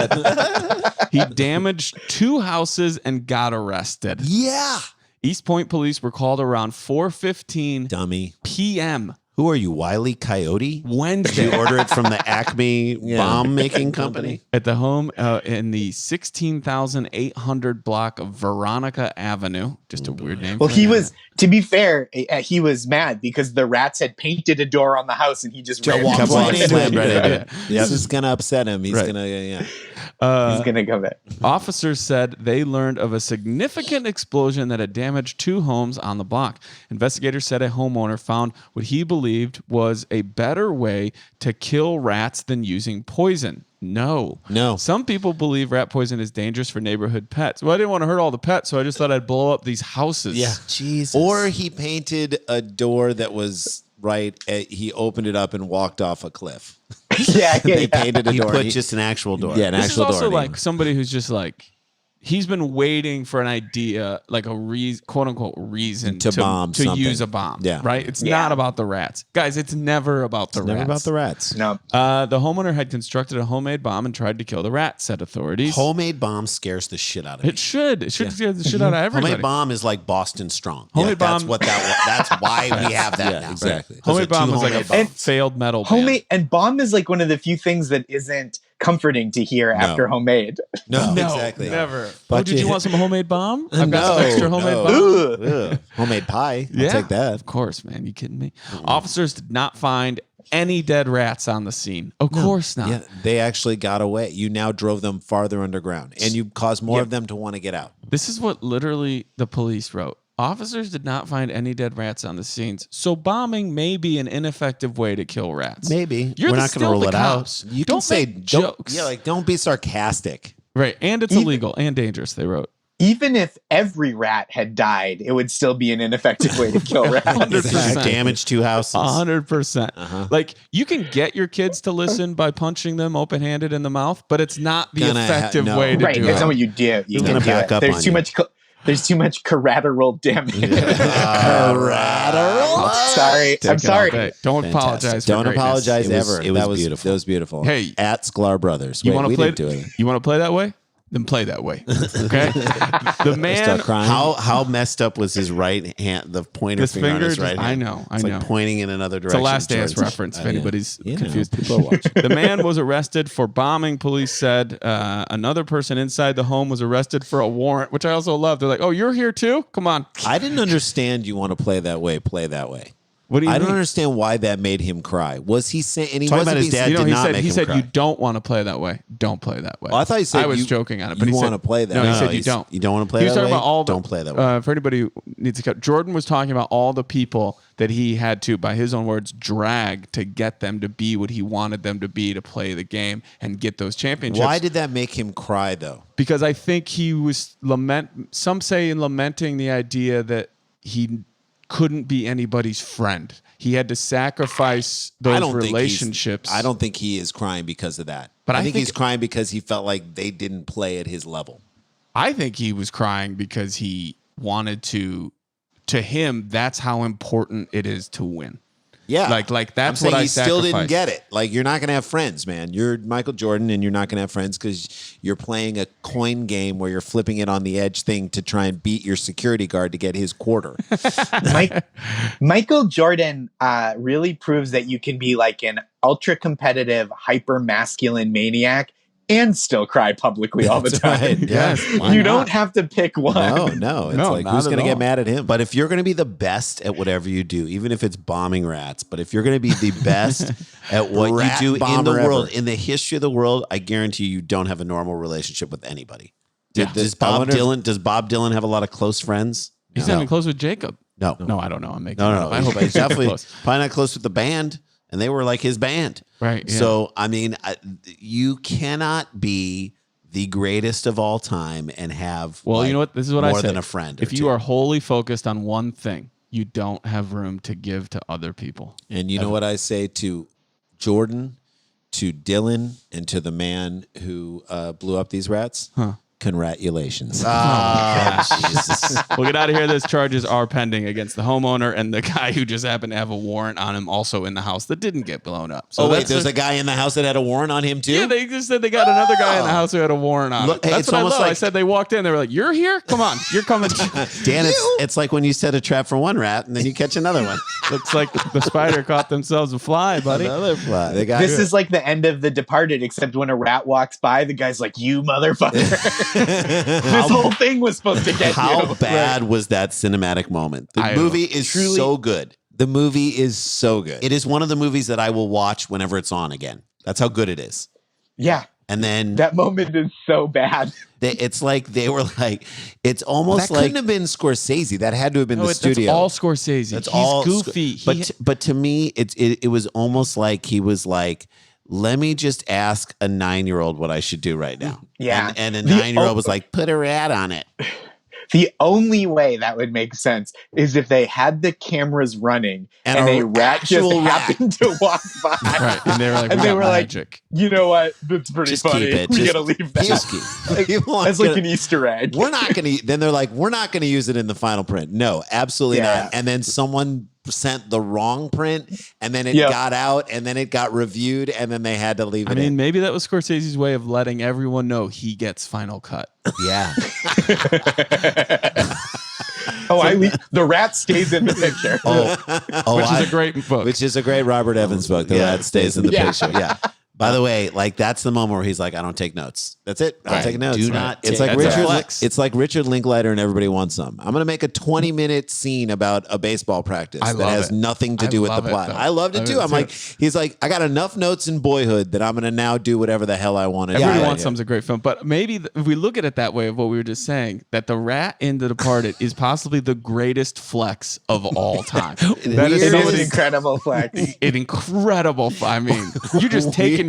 he damaged 2 houses and got arrested. yeah, East Point police were called around 4:15 dummy. p.m. Who are you, Wile E. Coyote? Did you Wednesday order it from the Acme bomb making company? at the home in the 16,800 block of Veronica Avenue. Just a weird name. Well, for he an was, to be fair, he was mad because the rats had painted a door on the house and he just ran Walked into right it. into it. Yeah. Right into it. This is gonna upset him. He's Right. gonna, yeah. He's gonna go back. Officers said they learned of a significant explosion that had damaged 2 homes on the block. Investigators said a homeowner found what he believed was a better way to kill rats than using poison. No. Some people believe rat poison is dangerous for neighborhood pets. Well, I didn't want to hurt all the pets, so I just thought I'd blow up these houses. Yeah. Jesus. Or he painted a door that was right. He opened it up and walked off a cliff. They painted a He door. put and just an actual door. Yeah, an This is actual also door. like somebody who's just like, he's been waiting for an idea, like a quote unquote reason To bomb to something. use a bomb. Yeah. Right? It's Yeah. not about the rats. Guys, it's never about the Never rats. about the rats. No. The homeowner had constructed a homemade bomb and tried to kill the rat, said authorities. Homemade bomb scares the shit out of me. It should scare the shit out of everybody. Homemade bomb is like Boston Strong. Homemade That's bomb- what that was. That's why we have that Yeah, now. exactly. Those Homemade are two bomb was like a homemade bombs. failed metal band. Homemade and bomb is like one of the few things that isn't comforting to hear after homemade. No, No, exactly. never. But Oh, did you want some homemade bomb? I've got No, some extra homemade no. bomb. Ugh. Homemade pie. I'll Yeah, take that. Of course, man. You kidding me? Officers did not find any dead rats on the scene. Of course not. Yeah, they actually got away. You now drove them farther underground, and you caused more of them to want to get out. This is what literally the police wrote. Officers did not find any dead rats on the scenes, so bombing may be an ineffective way to kill rats. Maybe You're we're the- not going still to rule the it cops. out. You Don't can say make don't- jokes. Yeah, like don't be sarcastic. Right, and it's illegal and dangerous, they wrote. even if every rat had died, it would still be an ineffective way to kill rats. 100%. Damage 2 houses. 100%. Like you can get your kids to listen by punching them open-handed in the mouth, but it's not the effective way to Right, do that's it. not what you do. You gonna can do back it. up on you. There's too much CoRATeral damage. CoRATeral? Sorry, Take I'm it sorry. all day. Don't apologize. For Don't greatness. apologize ever. It was That beautiful. That was beautiful. Hey, at Sklar Brothers. You Wait, want we to play? didn't do it. You want to play that way? Then play that way. Okay. The man. Start crying. How messed up was his right hand, the pointer His finger on his finger right just- hand? I know, I It's know. like pointing in another It's direction. a Last Dance towards- reference, if anybody's confused. People are watching. The man was arrested for bombing, police said. Another person inside the home was arrested for a warrant, which I also love. They're like, oh, you're here too? Come on. I didn't understand you want to play that way. Play that way. What do you I don't mean? understand why that made him cry. Was he saying? And he Talking wasn't about his being- dad You know, did he not said, make he him said cry. you don't want to play that way. Don't play that way. Well, I thought he said I was you- joking on it, you but he wanna said play that. No, he No, said you he's- don't. you don't wanna play He was that talking way? about all the, Don't play that way. For anybody who needs to cut, Jordan was talking about all the people that he had to, by his own words, drag to get them to be what he wanted them to be to play the game and get those championships. Why did that make him cry though? Because I think he was some say in lamenting the idea that he couldn't be anybody's friend. He had to sacrifice those relationships. I don't think he is crying because of that. But I I think think- he's crying because he felt like they didn't play at his level. I think he was crying because he wanted to him, that's how important it is to win. Yeah, Like that's I'm saying what I he still didn't sacrificed. get it. Like you're not gonna have friends, man. You're Michael Jordan, and you're not gonna have friends because you're playing a coin game where you're flipping it on the edge thing to try and beat your security guard to get his quarter. Michael Jordan really proves that you can be like an ultra competitive, hyper masculine maniac and still cry publicly all the That's time. right. Yes, why You not? don't have to pick one. No. It's No, like not who's at gonna get all. mad at him? But if you're going to be the best at whatever you do, even if it's bombing rats, but if you're going to be the best at what Rat you do in the bomber world, ever. in the history of the world, I guarantee you don't have a normal relationship with anybody. Yeah. Does I Bob wonder if- Dylan? Does Bob Dylan have a lot of close friends? He's No. not even close with Jacob. No, No, I don't know. I'm making no, it no. up. I hope He's definitely close. probably not close with the band, and they were like his band. Right. Yeah. So I mean, you cannot be the greatest of all time and have well, you know what? This is what I more say. than a friend. If you are wholly focused on one thing, you don't have room to give to other people. And you know what I say to Jordan, to Dylan, and to the man who blew up these rats? Congratulations. Jesus. We'll get out of here. Those charges are pending against the homeowner and the guy who just happened to have a warrant on him also in the house that didn't get blown up. So Oh, wait, that's there's a guy in the house that had a warrant on him too? Yeah, they just said they got another guy in the house who had a warrant on Look, it. hey, That's it's what I almost love. I like- said they walked in. They were like, "You're here? Come on, you're coming." Dan, it's like when you set a trap for one rat and then you catch another one. Looks like the spider caught themselves a fly, buddy. Another fly. They got This is like the end of The Departed, except when a rat walks by, the guy's like, "You motherfucker!" This whole thing was supposed to get How you. bad was that cinematic moment? The I movie is so good. The movie is so good. It is one of the movies that I will watch whenever it's on again. That's how good it is. Yeah, And then that moment is so bad. it's like they were like, it's almost that like couldn't have been Scorsese. That had to have been the That's studio. all Scorsese. That's He's all goofy. But to me, it was almost like he was like, let me just ask a 9-year-old what I should do right now. Yeah. And a The 9-year-old was like, put a rat on it. The only way that would make sense is if they had the cameras running And and a a rat just actual rat. happened to walk by. right, and they were like, And "We they got were like, magic." You know what? That's pretty Just funny. keep it. We Just- gotta leave that. Just keep- People aren't That's like gonna- an Easter egg. We're not going to, then they're like, we're not going to use it in the final print. No, absolutely Yeah. not. And then someone sent the wrong print and then it Yep. got out and then it got reviewed and then they had to leave I it mean, in. maybe that was Scorsese's way of letting everyone know he gets final cut. Yeah. The rat stays in the picture. Which is a great book. Which is a great Robert Evans book. The rat stays in the Yeah. picture. Yeah. By the way, like that's the moment where he's like, I don't take notes. That's it. I don't Right. take notes. Do not It's take- like That's a Richard. flex. It's like Richard Linklater and Everybody Wants Some. I'm going to make a 20-minute scene about a baseball practice I that love has it. nothing to I do with the love it, plot. though. I loved it I too. do I'm too. like, he's like, I got enough notes in Boyhood that I'm going to now do whatever the hell I want to do. Everybody right Wants here. Some's a great film, but maybe if we look at it that way, of what we were just saying, that the rat in The Departed is possibly the greatest flex of all time. That It is is so an incredible flex. an incredible. I mean, you're just taking